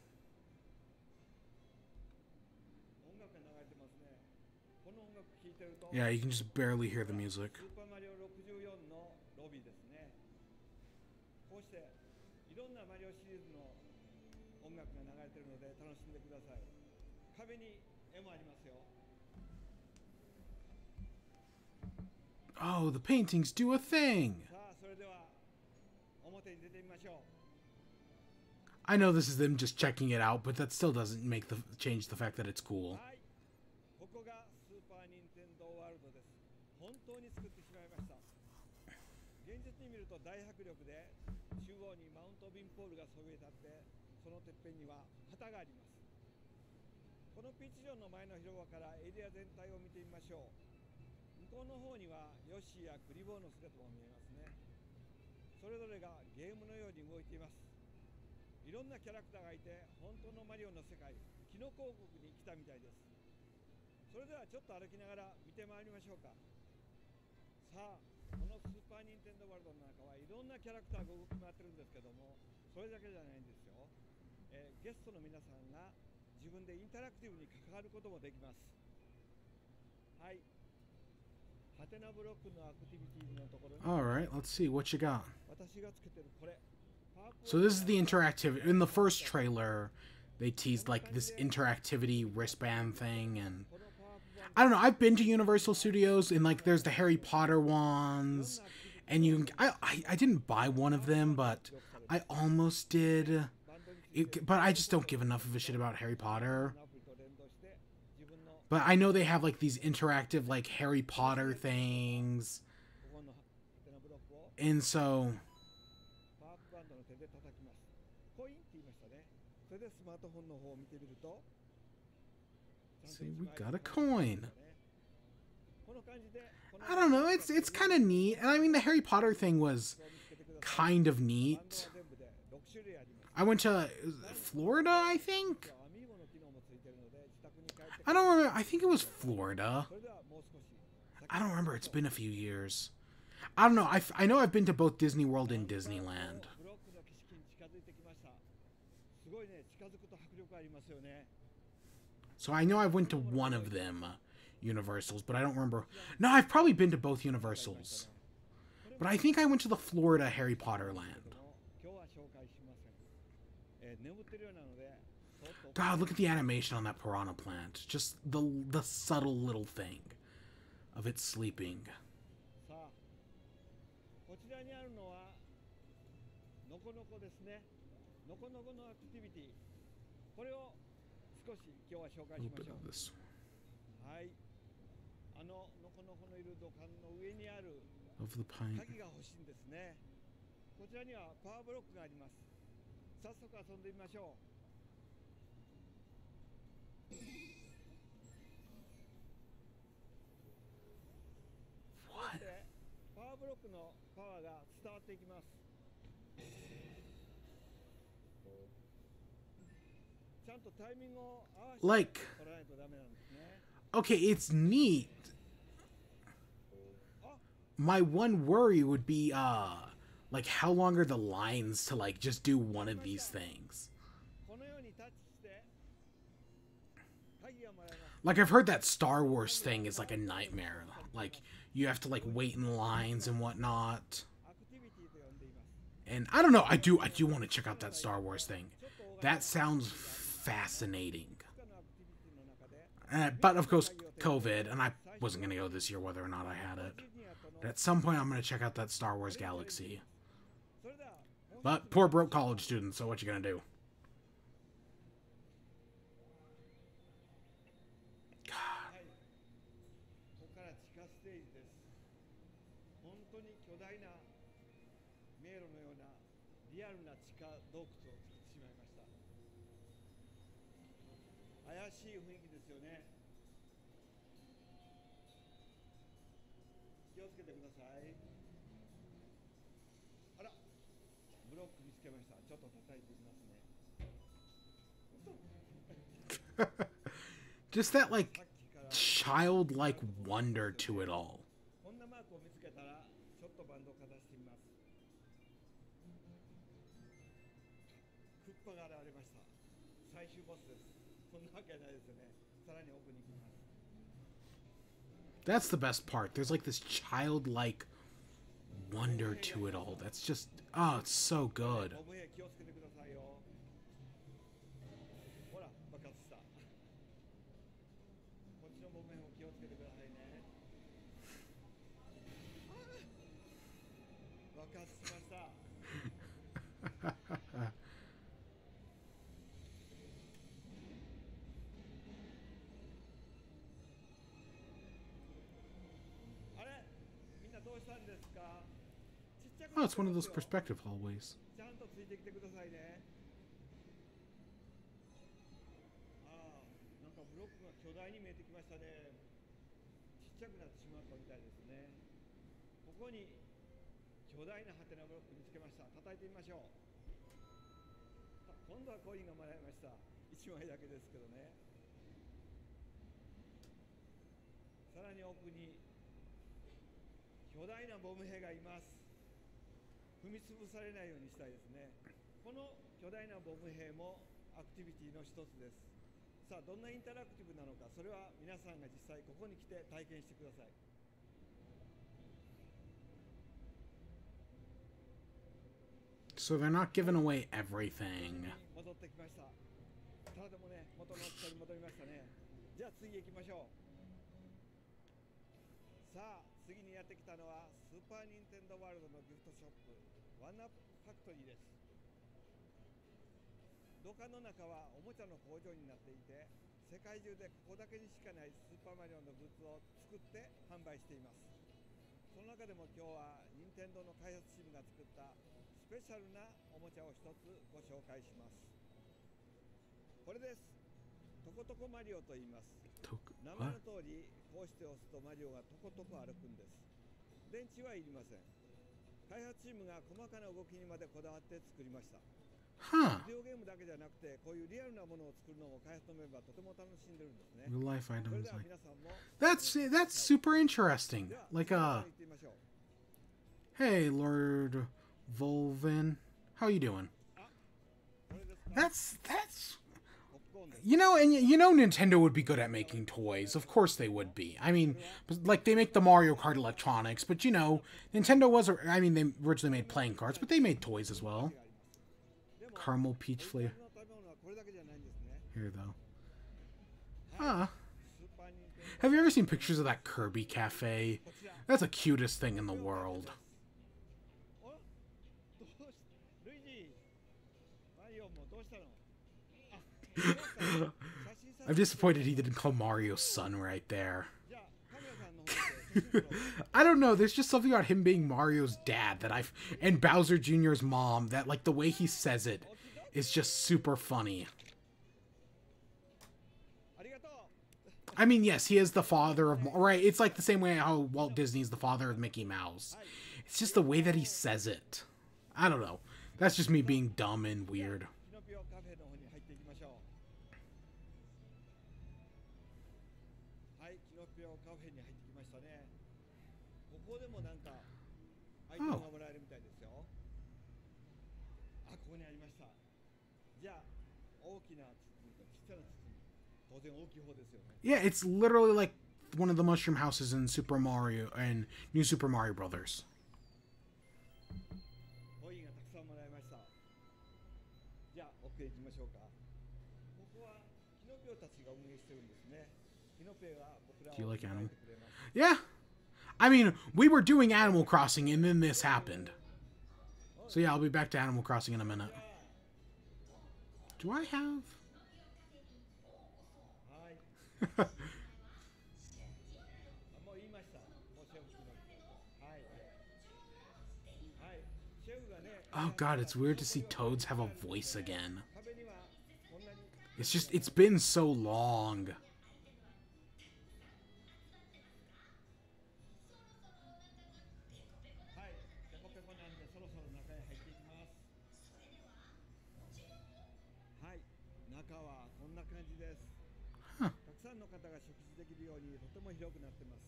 B: 音楽が流れてますね。この音楽聴いてると
A: Yeah, you can just barely hear the music.
B: スーパーマリオ64のロビーですね。こうしていろんなマリオシリーズの音楽が流れているので楽しんでください。壁に絵もありますよ。
A: Oh, the paintings do a thing.
B: さあそれでは表に出てみましょう。
A: I know this is them just checking it out, but that still doesn't make the change the fact that it's cool.
B: はい、ここがスーパーニンテンドーワールドです。本当に作ってしまいました。現実に見ると大迫力で中央にマウントビンポールがそびえ立ってそのてっぺんには旗があります。このピーチ城の前の広場からエリア全体を見てみましょう。向こうの方にはヨッシーやクリボーの姿も見えますね。それぞれがゲームのように動いています。いろんなキャラクターがいて本当のマリオの世界キノコ王国に来たみたいです。それではちょっと歩きながら見てまいりましょうか。さあこのスーパーニンテンドーワールドの中はいろんなキャラクターが動き回ってるんですけどもそれだけじゃないんですよ。ゲストの皆さんが自分でインタラクティブに関わることもできます。はい、ハテナブロックのアクティビティのところに
A: Alright, let's see what you got.
B: 私がつけてるこれ
A: So this is the interactivity. In the first trailer, they teased like this interactivity wristband thing, and I don't know. I've been to Universal Studios, and like there's the Harry Potter ones, and you. I didn't buy one of them, but I almost did. But I just don't give enough of a shit about Harry Potter. But I know they have like these interactive like Harry Potter things, and so.
B: パワーアップバンドの手で叩きます。コインって言いましたね。それでスマートフォンの方を見てみると
A: See, we got a coin.
B: この感じで
A: I don't know. It's kind of neat, and I mean the Harry Potter thing was kind of
B: バンド
A: neat.
B: は全部で6種類あります。
A: I went to Florida, I think.
B: アミーゴの機能もついているので自宅に帰って
A: I don't remember. I think it was Florida.
B: それではもう少し
A: I don't remember. It's been a few years. I don't know. I know I've been to both Disney World and Disneyland.
B: ブロックの景色に近づいてきました。すごいね、近づくと迫力ありますよね。
A: So I know I went to one of them, Universals, but I don't remember. No, I've probably been to both Universals. But I think I went to the Florida Harry Potter land.
B: 今日は紹介しません。眠ってるようなので、そっと
A: God, look at the animation on that piranha plant. Just the subtle little thing of it sleeping.
B: さあ、こちらにあるのはノコノコですね。ノコノコのアクティビティ。これを少し今日は紹介
A: A
B: し
A: little
B: ま
A: bit
B: しょ
A: of
B: う。
A: this
B: はい。ノコノコのいる土管の上にある
A: of the pipe.
B: 鍵が欲しいんですね。こちらにはパワーブロックがあります。早速遊んでみましょう。
A: What?
B: でパワーブロックのパワーが伝わっていきます。ちゃんとタイミングを合わせて
A: Like,
B: 取らないとダメなんですね。
A: okay, it's neat.
B: あ、
A: My one worry would be, like, how long are the lines to, like, just do one of these things?
B: このようにタッチして鍵がもらえます。
A: Like, I've heard that Star Wars thing is, like, a nightmare. Like, you have to, like, wait in lines and whatnot.
B: アクティビティと呼んでいます。
A: And I don't know, I do want to check out that Star Wars thing. That sounds fascinating.
B: 他のアクティビティの中で
A: But, of course, COVID, and I wasn't going to go this year whether or not I had it.
B: ジュニアとの
A: But at some point, I'm going to check out that Star Wars Galaxy.
B: それではもう一つ
A: But poor broke college students, so what you gonna do?
B: はい。ここから地下ステージです。洞窟を作ってしまいました。怪しい雰囲気ですよね。気をつけてください。あら、ブロック見つけました。ちょっと叩いてみますね。
A: Just that
B: さっ
A: like
B: きから
A: childlike wonder to it all.
B: こんなマークを見つけたらちょっとバンドをかざしてみます。クッパが現れました。最終ボスです。そんなわけないですよね。さらに奥に行きます。
A: That's the best part. There's like this childlike wonder to it all. That's just, oh, it's so good.
B: ボム兵気をつけてくださいよ。ほら、爆発した。こっちのボム兵も気をつけてくださいね。爆発しました。あれ、みんなどうしたんですか。ちっちゃく
A: Oh,
B: なっ
A: it's
B: て
A: one of
B: ま
A: those
B: すよ。
A: perspective hallways.
B: ちゃんとついてきてくださいね。ああ、なんかブロックが巨大に見えてきましたね。ちっちゃくなってしまったみたいですね。ここに巨大なハテナブロック見つけました。叩いてみましょう。今度はコインがもらいました。1枚だけですけどね。さらに奥に巨大なボム兵がいます。踏み潰されないようにしたいですね。この巨大なボム兵もアクティビティの一つです。さあ、どんなインタラクティブなのか、それは皆さんが実際ここに来て体験してください。
A: So they're not giving away everything.
B: 戻ってきました。ただでもね、元の大きさに戻りましたね。じゃあ次行きましょう。さあ、次にやってきたのはスーパーニンテンドーワールドのギフトショップ、ワンアップファクトリーです。土管の中はおもちゃの工場になっていて、世界中でここだけにしかないスーパーマリオのグッズを作って販売しています。その中でも今日は任天堂の開発チームが作ったスペシャルなおもちゃを一つご紹介します。これです。トコトコマリオと言います。名前の
A: What?
B: 通り、こうして押すとマリオがトコトコ歩くんです。電池はいりません。開発チームが細かな動きにまでこだわって作りました。
A: Huh.
B: ビデオゲームだけじゃなくて、こういうリアルなものを作るのも開発のメンバーとても楽しんでるんですね。
A: Real life
B: それ
A: items
B: では
A: like
B: 皆さんも
A: that's super interesting.
B: では
A: Like
B: 次の方に行ってみましょう。
A: hey, Lord Volvin, how you doing?
B: これですか。
A: That's
B: ポップコーンです。
A: you know, and you know Nintendo would be good at making toys. Of course they would be. I mean, like they make the Mario Kart electronics, but you know, Nintendo was I mean, they originally made playing cards, but they made toys as well.
B: でも
A: Caramel peach
B: オリジナ
A: flavor
B: ルの食べ物はこれだけじゃないんですね。
A: here though.
B: はい。
A: Ah,
B: スーパーニンテンドー
A: have you ever seen pictures of that Kirby cafe?
B: こちら。
A: That's the cutest thing in the world.
B: お、どうし、ルイージ、マリオもどうしたの。あ、そうか、写真撮
A: I'm
B: 影。
A: disappointed he didn't call Mario son right there.
B: じゃあカメラさんの方で写真撮ろう。
A: I don't know. There's just something about him being Mario's dad that I've and Bowser Jr.'s mom that like the way he says it is just super funny.
B: ありがとう。
A: I mean, yes, he is the father of right. It's like the same way how Walt Disney's the father of Mickey Mouse. It's just the way that he says it. I don't know. That's just me being dumb and weird.
B: キノピオカフェの方に入っていきましょう。はい、キノピオカフェに入ってきましたね。ここでもなんかアイテムがもらえるみたいですよ。あ、ここにありました。じゃあ大きな包みとちっちゃな包み。当然大きい方ですよね。
A: Yeah, it's literally like one of the mushroom houses in Super Mario and New Super Mario Brothers.
B: コインがたくさんもらいました。じゃあ奥へ行きましょうか。ここはキノピオたちが運営してるんですね。キノピオが僕らを
A: Do you like
B: 迎え
A: animal?
B: てくれます。
A: Yeah. I mean, we were doing Animal Crossing and then this happened. So yeah, I'll be back to Animal Crossing in a minute. Do I have?
B: はい。もう言いました。もうシェフキノピオ。はい。はい。シェフがね、
A: Oh god, it's weird to see Toads have a voice again.
B: 壁にはこんなに
A: It's been so long.
B: はいペコペコなんでそろそろ中へ入っていきます。はい中はこんな感じです。
A: Huh.
B: たくさんの方が食事できるようにとても広くなってます。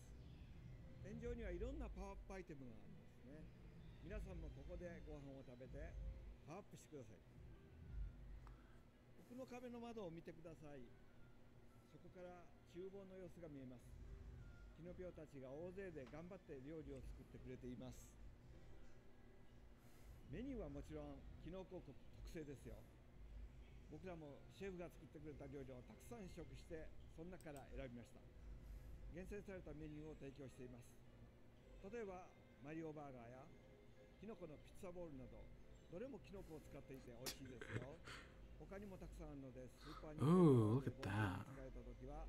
B: 天井にはいろんなパワーアップアイテムがあるんですね。皆さんもここでご飯を食べてパワーアップしてください。奥の壁の窓を見てください。そこから厨房の様子が見えます。キノピオたちが大勢で頑張って料理を作ってくれています。メニューはもちろんキノコ国特製ですよ。僕らもシェフが作ってくれた料理をたくさん試食して、その中から選びました。厳選されたメニューを提供しています。例えばマリオバーガーやキノコのピッツァボールなど、どれもキノコを使っていて美味しいですよ。他にもたくさんあるので、スーパーに
A: Ooh, look at that.
B: 使えた時は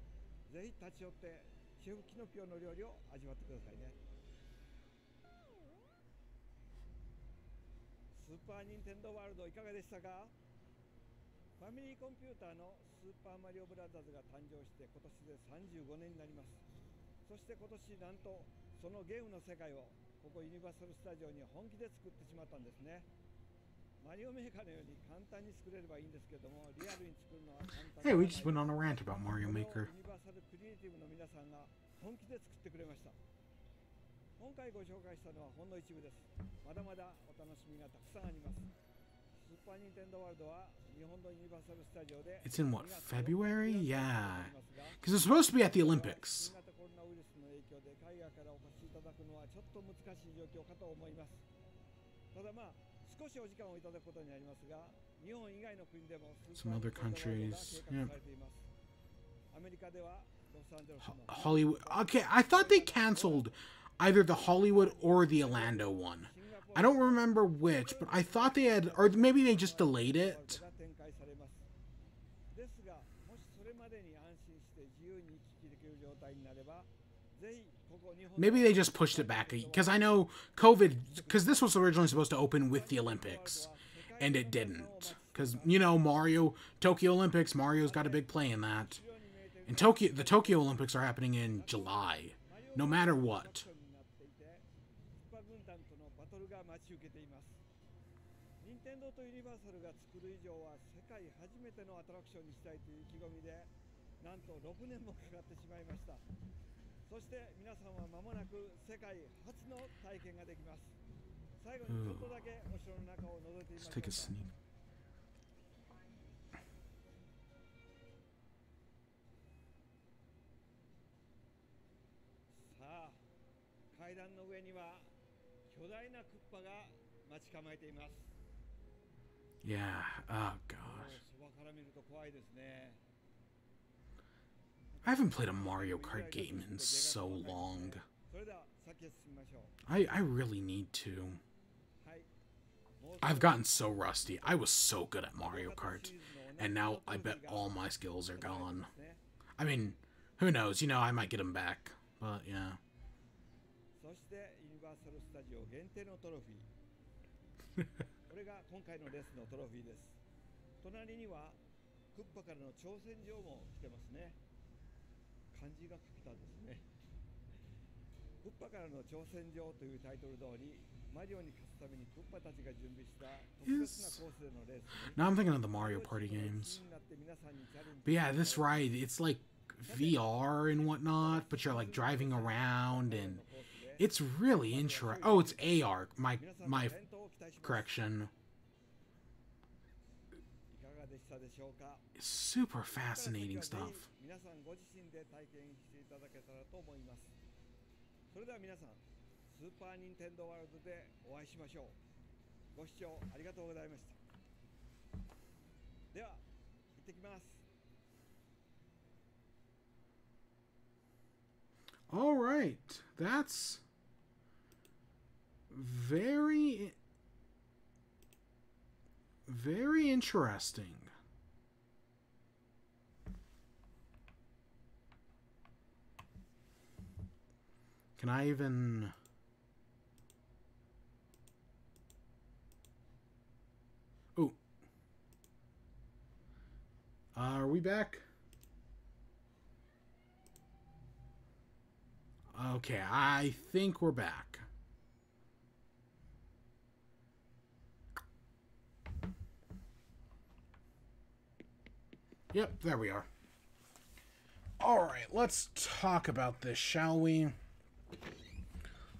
B: ぜひ立ち寄ってシェフキノピオの料理を味わってくださいね。スーパーニンテンドーワールドいかがでしたか？ファミリーコンピューターのスーパーマリオブラザーズが誕生して今年で35年になります。そして今年なんとそのゲームの世界をここユニバーサルスタジオに本気で作ってしまったんですね。マリオメーカーのように簡単に作れればいいんですけども、リアルに作るのは簡単
A: Hey, we just went on a rant about Mario
B: この
A: Maker.
B: ユニバーサルクリエイティブの皆さんが本気で作ってくれました。今回ご紹介したのはほんの一部です。まだまだお楽しみがたくさんあります。スーパーニンテンドーワールドは日本のユニバーサルスタジオで
A: It's in what,
B: 2月
A: February?
B: 4日に
A: Yeah.
B: 開催されますが、
A: Because it's supposed to be at the Olympics.
B: 新型コロナウイルスの影響で海外からお越しいただくのはちょっと難しい状況かと思います。ただまあ少しお時間をいただくことになりますが、日本以外の国でもスー
A: Some
B: パー
A: other
B: ニンテンドーワールドが
A: countries.
B: 計画
A: Yep.
B: されています。アメリカではロサンゼルスの
A: Hollywood. Okay, I thought they canceled either the Hollywood or the Orlando one. I don't remember which, but I thought they had, or maybe they just delayed it.
B: が展開されます。ですが、もしそれまでに安心して自由に行き来できる状態になれば、ぜひここ日本
A: Maybe they just pushed it back because I know COVID, because this was originally supposed to open with the Olympics, and it didn't. Because, you know, Mario, Tokyo Olympics, Mario's got a big play in that. And the Tokyo Olympics are happening in July, no matter what.
B: になっていて、スパ軍団とのバトルが待ち受けています。任天堂とユニバーサルが作る以上は世界初めてのアトラクションにしたいという意気込みで、なんと6年もかかってしまいました。そして皆さんは間もなく世界初の体験ができます。最後にちょっとだけお城の中を覗いてみま
A: Let's
B: しょう
A: take a
B: か。
A: sneak.
B: さあ、階段の上には巨大なクッパが待ち構えています。
A: Yeah, oh
B: もう
A: gosh.
B: そばから見ると怖いですね。
A: I haven't played a Mario Kart game in so long.
B: それでは先へ進みましょう。
A: I really need to.
B: はい。
A: I've gotten so rusty. I was so good at Mario Kart, and now I bet all my skills are gone. I mean, who knows? You know, I might get them back. But, yeah.
B: そしてユニバーサル・スタジオ限定のトロフィー。これが今回のレースのトロフィーです。隣にはクッパからの挑戦状も来てますね。漢字が書けたんですね。クッパからの挑戦状というタイトル通り、マリオに勝つためにクッパたちが準備した特別なコースでのレースに
A: Now I'm thinking of the Mario Party games.
B: になって皆さんにチャレン
A: But
B: ジ
A: yeah, this ride, it's like VR and whatnot, but you're like driving around, and it's really interesting. Oh, it's AR. My
B: 皆さんの
A: my
B: 健闘を期待します。
A: correction.
B: いかがでしたでしょうか。
A: It's super fascinating stuff.
B: 皆さんご自身で体験していただけたらと思います。それでは皆さん、スーパーニンテンドーワールドでお会いしましょう。ご視聴ありがとうございました。では、行ってきます。
A: All right, that's very interesting. Can I even... Are we back? Okay, I think we're back. Yep, there we are. Alright, let's talk about this, shall we?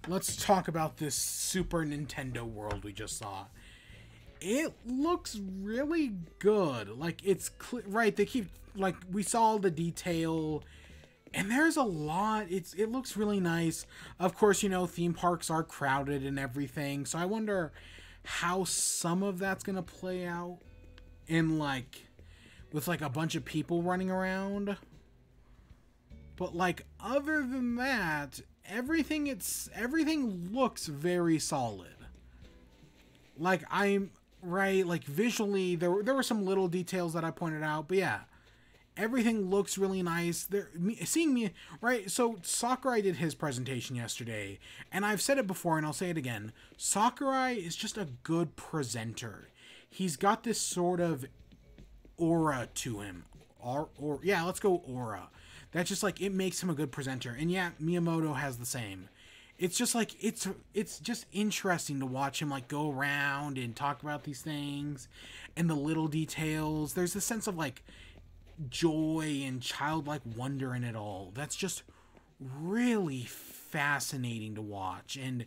A: Let's talk about this Super Nintendo world we just saw. It looks really good. Like, it's right, they keep, like, we saw all the detail, and there's a lot. It looks really nice. Of course, you know, theme parks are crowded and everything, so I wonder how some of that's gonna play out in, like, with, like, a bunch of people running around. But, like, other than that, everything looks very solid. Like, I'm right, like, visually there were some little details that I pointed out, but yeah, everything looks really nice. Seeing me right, so Sakurai did his presentation yesterday, and I've said it before and I'll say it again. Sakurai is just a good presenter. He's got this sort of aura to him. Or yeah, let's go aura. That's just like, it makes him a good presenter. And yeah, Miyamoto has the same. It's just like, it's just interesting to watch him like go around and talk about these things and the little details. There's a sense of like joy and childlike wonder in it all. That's just really fascinating to watch. And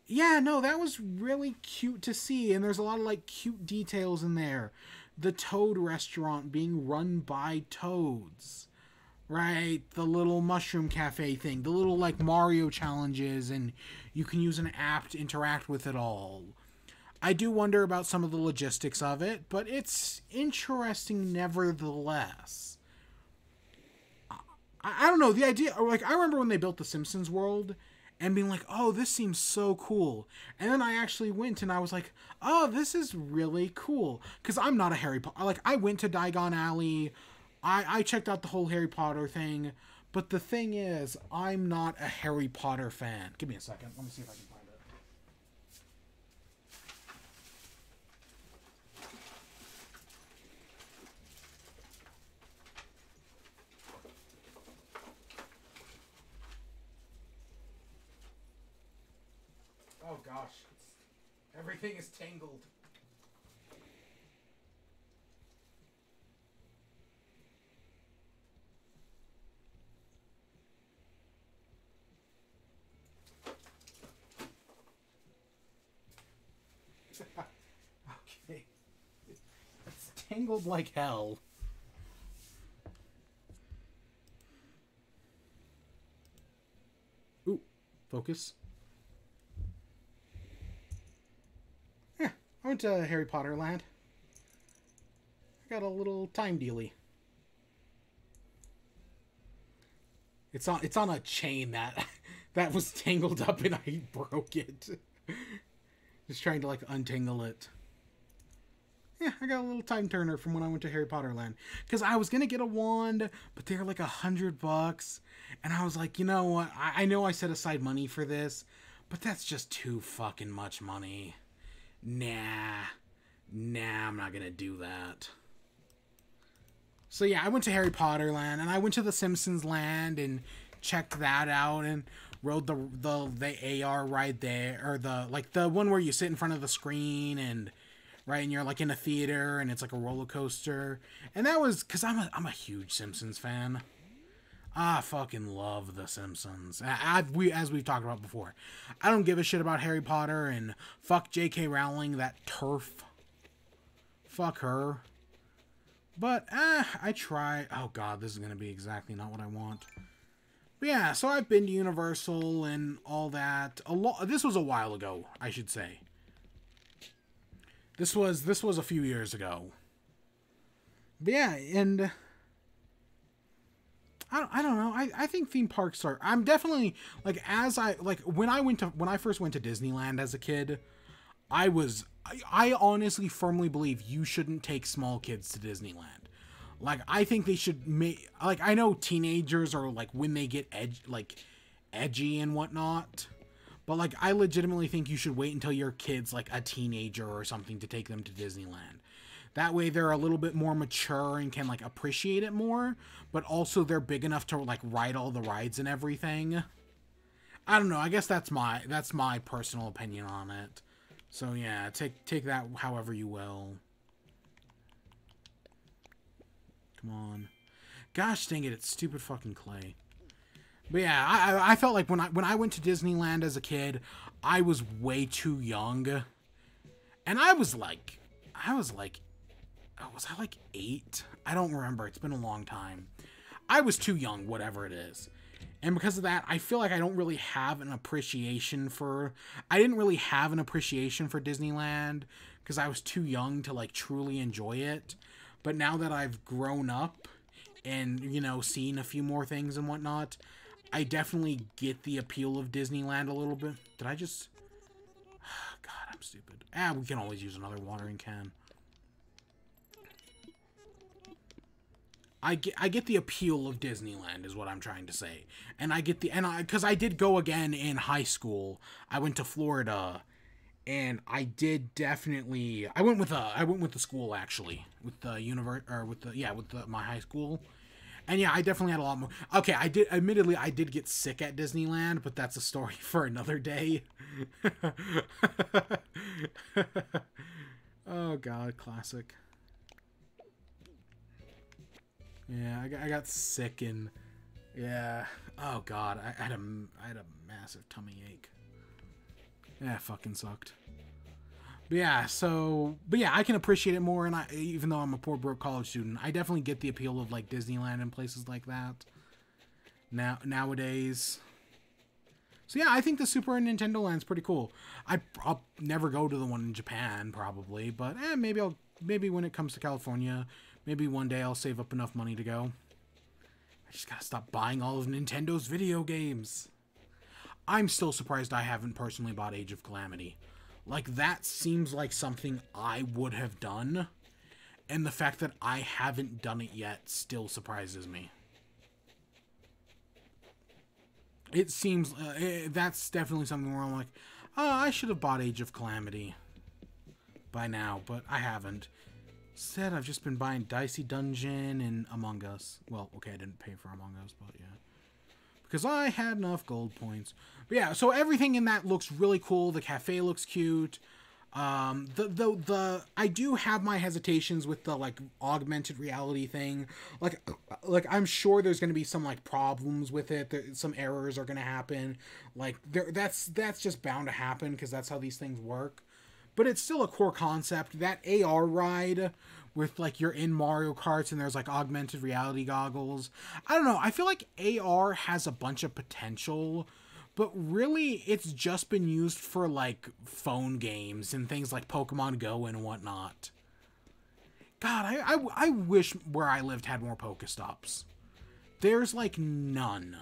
A: yeah, no, that was really cute to see. And there's a lot of like cute details in there. The Toad restaurant being run by toads. Right, the little mushroom cafe thing, the little like Mario challenges, and you can use an app to interact with it all. I do wonder about some of the logistics of it, but it's interesting nevertheless. I don't know, the idea, like, I remember when they built the Simpsons world and being like, oh, this seems so cool. And then I actually went and I was like, oh, this is really cool. Because I'm not a Harry Potter, like, I went to Diagon Alley, I checked out the whole Harry Potter thing, but the thing is, I'm not a Harry Potter fan. Give me a second. Let me see if I can find it. Oh gosh, everything is tangled. Okay. It's tangled like hell. Ooh, focus. Yeah, I went to Harry Potter Land. I got a little time dealie. It's on a chain that was tangled up and I broke it. Just trying to like untangle it. Yeah, I got a little time turner from when I went to Harry Potter Land. Because I was going to get a wand, but they're like $100. And I was like, you know what? I know I set aside money for this, but that's just too fucking much money. Nah, I'm not going to do that. So yeah, I went to Harry Potter Land, and I went to the Simpsons Land and checked that out and rode the AR ride there, or the one where you sit in front of the screen and right, and you're like in a theater and it's like a roller coaster. And that was because I'm a huge Simpsons fan. I fucking love the Simpsons. As we've talked about before, I don't give a shit about Harry Potter, and fuck J.K. Rowling, that turf. Fuck her. But I try. Oh god, this is gonna be exactly not what I want. But yeah, so I've been to Universal and all that. This was a while ago, I should say. This was a few years ago. But yeah, and I don't know. I think theme parks are. I'm definitely like, when I first went to Disneyland as a kid, I honestly firmly believe you shouldn't take small kids to Disneyland. Like, I think they should make, like, I know teenagers are like when they get edgy and whatnot, but like, I legitimately think you should wait until your kid's like a teenager or something to take them to Disneyland. That way they're a little bit more mature and can like appreciate it more, but also they're big enough to like ride all the rides and everything. I don't know. I guess that's my personal opinion on it. So yeah, take that however you will. Come on. Gosh dang it, it's stupid fucking clay. But yeah, I felt like when I went to Disneyland as a kid, I was way too young. And I was like, oh, was I like 8? I don't remember. It's been a long time. I was too young, whatever it is. And because of that, I feel like I don't really have an appreciation for... I didn't really have an appreciation for Disneyland because I was too young to, like, truly enjoy it. But now that I've grown up and, you know, seen a few more things and whatnot, I definitely get the appeal of Disneyland a little bit. Did I just... God, I'm stupid. We can always use another watering can. I get the appeal of Disneyland is what I'm trying to say. And I get the cuz I did go again in high school. I went to Florida and I did definitely I went with the school actually, with the my high school. And yeah, I definitely had a lot more. Okay, admittedly I did get sick at Disneyland, but that's a story for another day. Oh god, classic. Yeah, I got sick and yeah. Oh god, I had a massive tummy ache. Yeah, fucking sucked. But yeah, I can appreciate it more, and even though I'm a poor broke college student, I definitely get the appeal of like Disneyland and places like that. Nowadays. So yeah, I think the Super Nintendo Land's pretty cool. I'll never go to the one in Japan probably, but maybe when it comes to California. Maybe one day I'll save up enough money to go. I just gotta stop buying all of Nintendo's video games. I'm still surprised I haven't personally bought Age of Calamity. Like, that seems like something I would have done. And the fact that I haven't done it yet still surprises me. It seems... that's definitely something where I'm like, oh, I should have bought Age of Calamity by now, but I haven't. Instead, I've just been buying Dicey Dungeon and Among Us. Well, okay, I didn't pay for Among Us, but yeah. Because I had enough gold points. But yeah, so everything in that looks really cool. The cafe looks cute. I do have my hesitations with the, like, augmented reality thing. Like I'm sure there's going to be some, like, problems with it. Some errors are going to happen. Like, that's just bound to happen because that's how these things work. But it's still a core concept. That AR ride with, like, you're in Mario Karts and there's, like, augmented reality goggles. I don't know. I feel like AR has a bunch of potential, but really it's just been used for, like, phone games and things like Pokemon Go and whatnot. God, I wish where I lived had more Pokestops. There's, like, none.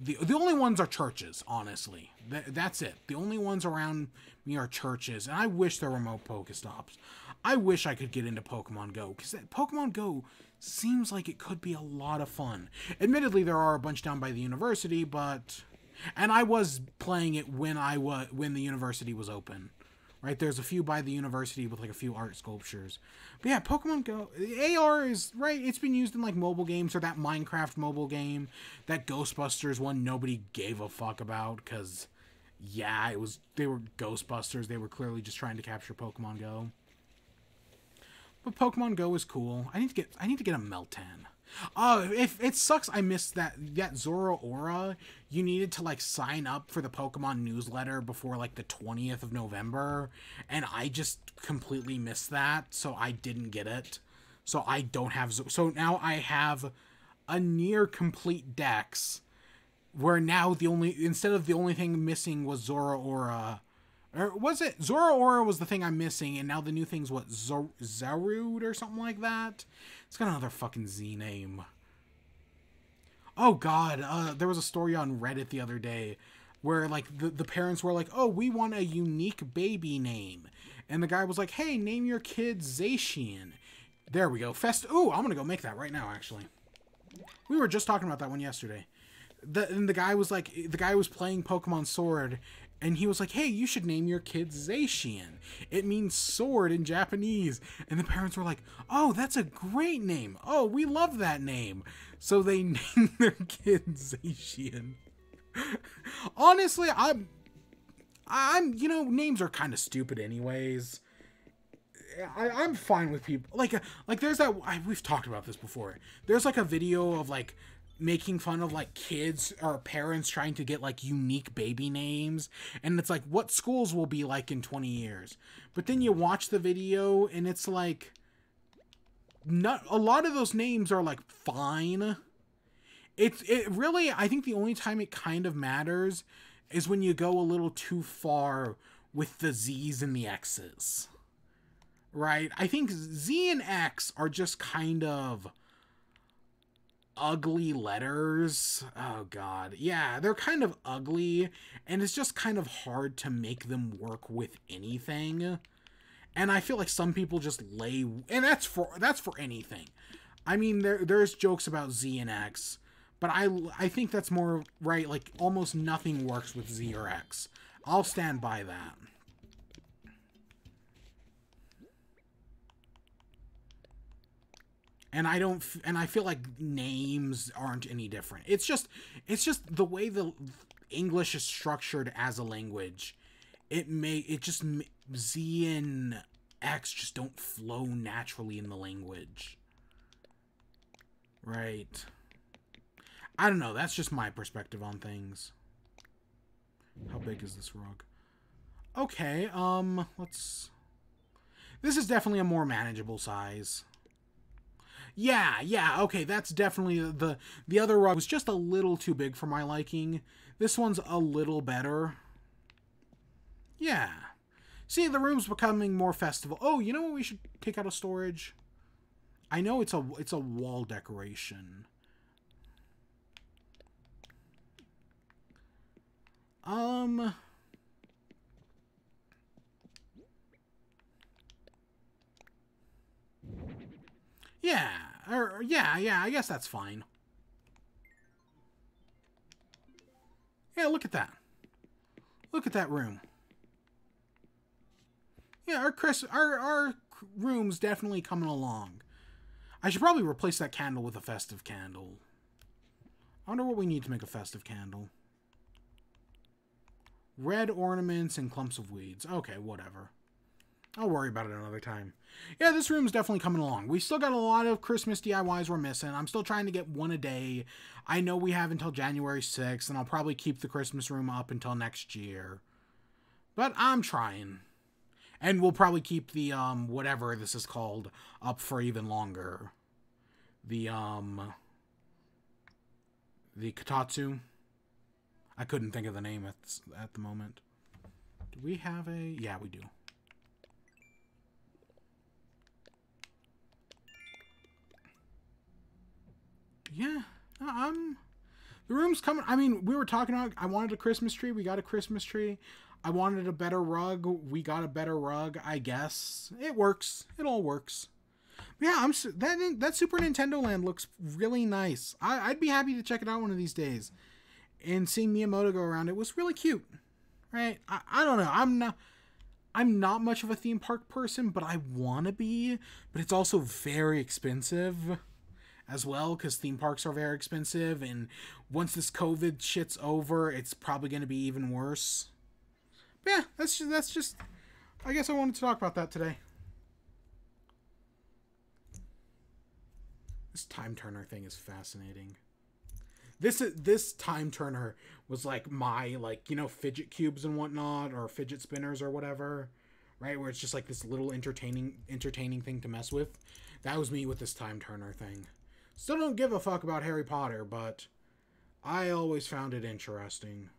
A: The only ones are churches, honestly. That's it. The only ones around me are churches, and I wish there were more Pokestops. I wish I could get into Pokemon Go, because Pokemon Go seems like it could be a lot of fun. Admittedly, there are a bunch down by the university, but... And I was playing it when the university was open. Right, there's a few by the university with, like, a few art sculptures. But yeah, Pokemon Go, AR is, right, it's been used in, like, mobile games, or that Minecraft mobile game, that Ghostbusters one nobody gave a fuck about, because, yeah, they were Ghostbusters, they were clearly just trying to capture Pokemon Go. But Pokemon Go is cool. I need to get a Meltan. Oh, if it sucks I missed that Zoroark, you needed to, like, sign up for the Pokemon newsletter before, like, the 20th of November, and I just completely missed that, so I didn't get it. So I don't have... So now I have a near complete Dex, where now instead of the only thing missing was Zoroark, or was it? Zoroark was the thing I'm missing, and now the new thing's what? Zarude or something like that? It's got another fucking Z name. Oh god, there was a story on Reddit the other day where, like, the parents were like, oh, we want a unique baby name. And the guy was like, hey, name your kid Zacian. There we go. Ooh, I'm gonna go make that right now, actually. We were just talking about that one yesterday. The guy was like, the guy was playing Pokemon Sword, And he was like, hey, you should name your kid Zacian. It means sword in Japanese. And the parents were like, oh, that's a great name. Oh, we love that name. So they named their kid Zacian. Honestly, I'm, you know, names are kind of stupid anyways. I'm fine with people. Like there's that, we've talked about this before. There's like a video of like, making fun of like kids or parents trying to get like unique baby names, and it's like what schools will be like in 20 years. But then you watch the video and it's like not a lot of those names are like fine. It really, I think the only time it kind of matters is when you go a little too far with the Z's and the X's. Right? I think Z and X are just kind of ugly letters. Oh god. Yeah, they're kind of ugly, and it's just kind of hard to make them work with anything. And I feel like some people just lay, and that's for anything. I mean, there's jokes about Z and X, but I think that's more right, like almost nothing works with Z or X. I'll stand by that. And I feel like names aren't any different. It's just the way the English is structured as a language. Z and X just don't flow naturally in the language. Right. I don't know. That's just my perspective on things. How big is this rug? Okay, this is definitely a more manageable size. Yeah, okay, that's definitely the other rug was just a little too big for my liking. This one's a little better. Yeah. See, the room's becoming more festival. Oh, you know what we should take out of storage? I know it's a wall decoration. Yeah, yeah, I guess that's fine. Yeah, look at that. Look at that room. Yeah, our room's definitely coming along. I should probably replace that candle with a festive candle. I wonder what we need to make a festive candle. Red ornaments and clumps of weeds. Okay, whatever. I'll worry about it another time. Yeah, this room's definitely coming along. We still got a lot of Christmas DIYs we're missing. I'm still trying to get one a day. I know we have until January 6th, and I'll probably keep the Christmas room up until next year. But I'm trying. And we'll probably keep the, whatever this is called, up for even longer. The Kotatsu. I couldn't think of the name at the moment. Do we have a... Yeah, we do. Yeah, the room's coming. I mean, we were talking about, I wanted a Christmas tree. We got a Christmas tree. I wanted a better rug. We got a better rug, I guess. It works. It all works. Yeah, that Super Nintendo Land looks really nice. I'd be happy to check it out one of these days. And seeing Miyamoto go around, it was really cute. Right? I don't know. I'm not much of a theme park person, but I want to be. But it's also very expensive as well, because theme parks are very expensive, and once this COVID shit's over, it's probably going to be even worse. But yeah, that's just, I guess I wanted to talk about that today. This time turner thing is fascinating. This time turner was like my, like, you know, fidget cubes and whatnot, or fidget spinners or whatever, right? Where it's just like this little entertaining thing to mess with. That was me with this time turner thing. Still don't give a fuck about Harry Potter, but I always found it interesting.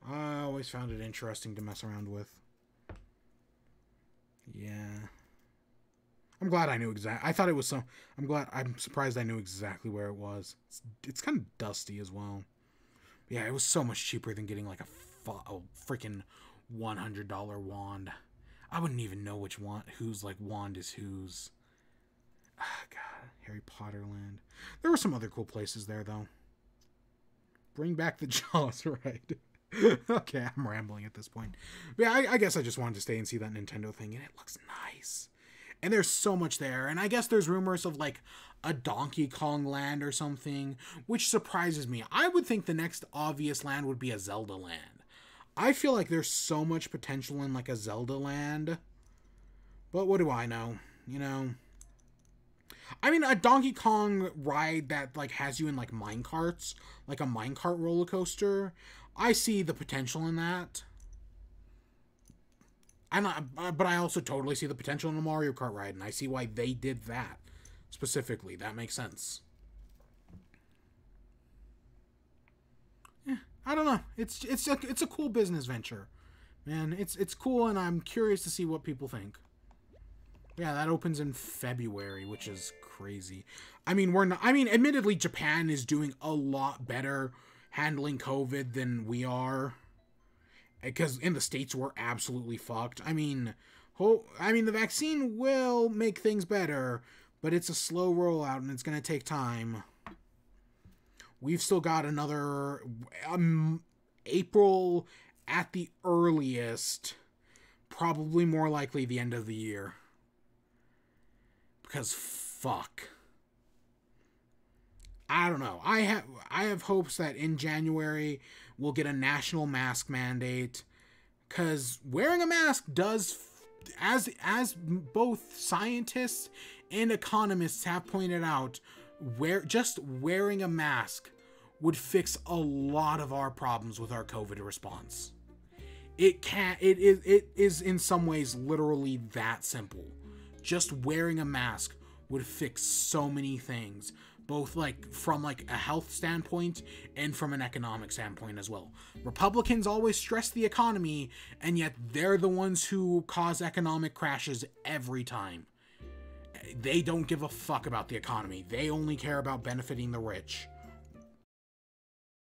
A: I always found it interesting to mess around with. Yeah. I'm glad I knew exactly. I thought it was some... I'm surprised I knew exactly where it was. It's kind of dusty as well. Yeah, it was so much cheaper than getting like a freaking $100 wand. I wouldn't even know which wand, whose like wand is whose. Ah, God, Harry Potter Land. There were some other cool places there, though. Bring back the Jaws, right? Okay, I'm rambling at this point. But yeah, I guess I just wanted to stay and see that Nintendo thing, and it looks nice. And there's so much there. And I guess there's rumors of like a Donkey Kong land or something, which surprises me. I would think the next obvious land would be a Zelda land. I feel like there's so much potential in like a Zelda land. But what do I know? You know? I mean, a Donkey Kong ride that like has you in like minecarts, like a minecart roller coaster. I see the potential in that. But I also totally see the potential in a Mario Kart ride, and I see why they did that specifically. That makes sense. I don't know. It's a cool business venture, man. It's cool, and I'm curious to see what people think. Yeah, that opens in February, which is crazy. I mean, admittedly, Japan is doing a lot better handling COVID than we are. Because in the States, we're absolutely fucked. I mean, the vaccine will make things better, but it's a slow rollout, and it's going to take time. We've still got another April at the earliest, probably more likely the end of the year. Because fuck. I don't know. I have hopes that in January we'll get a national mask mandate, because wearing a mask does, as both scientists and economists have pointed out, just wearing a mask would fix a lot of our problems with our COVID response. It is in some ways literally that simple. Just wearing a mask would fix so many things, both like from like a health standpoint and from an economic standpoint as well. Republicans always stress the economy, and yet they're the ones who cause economic crashes every time. They don't give a fuck about the economy. They only care about benefiting the rich.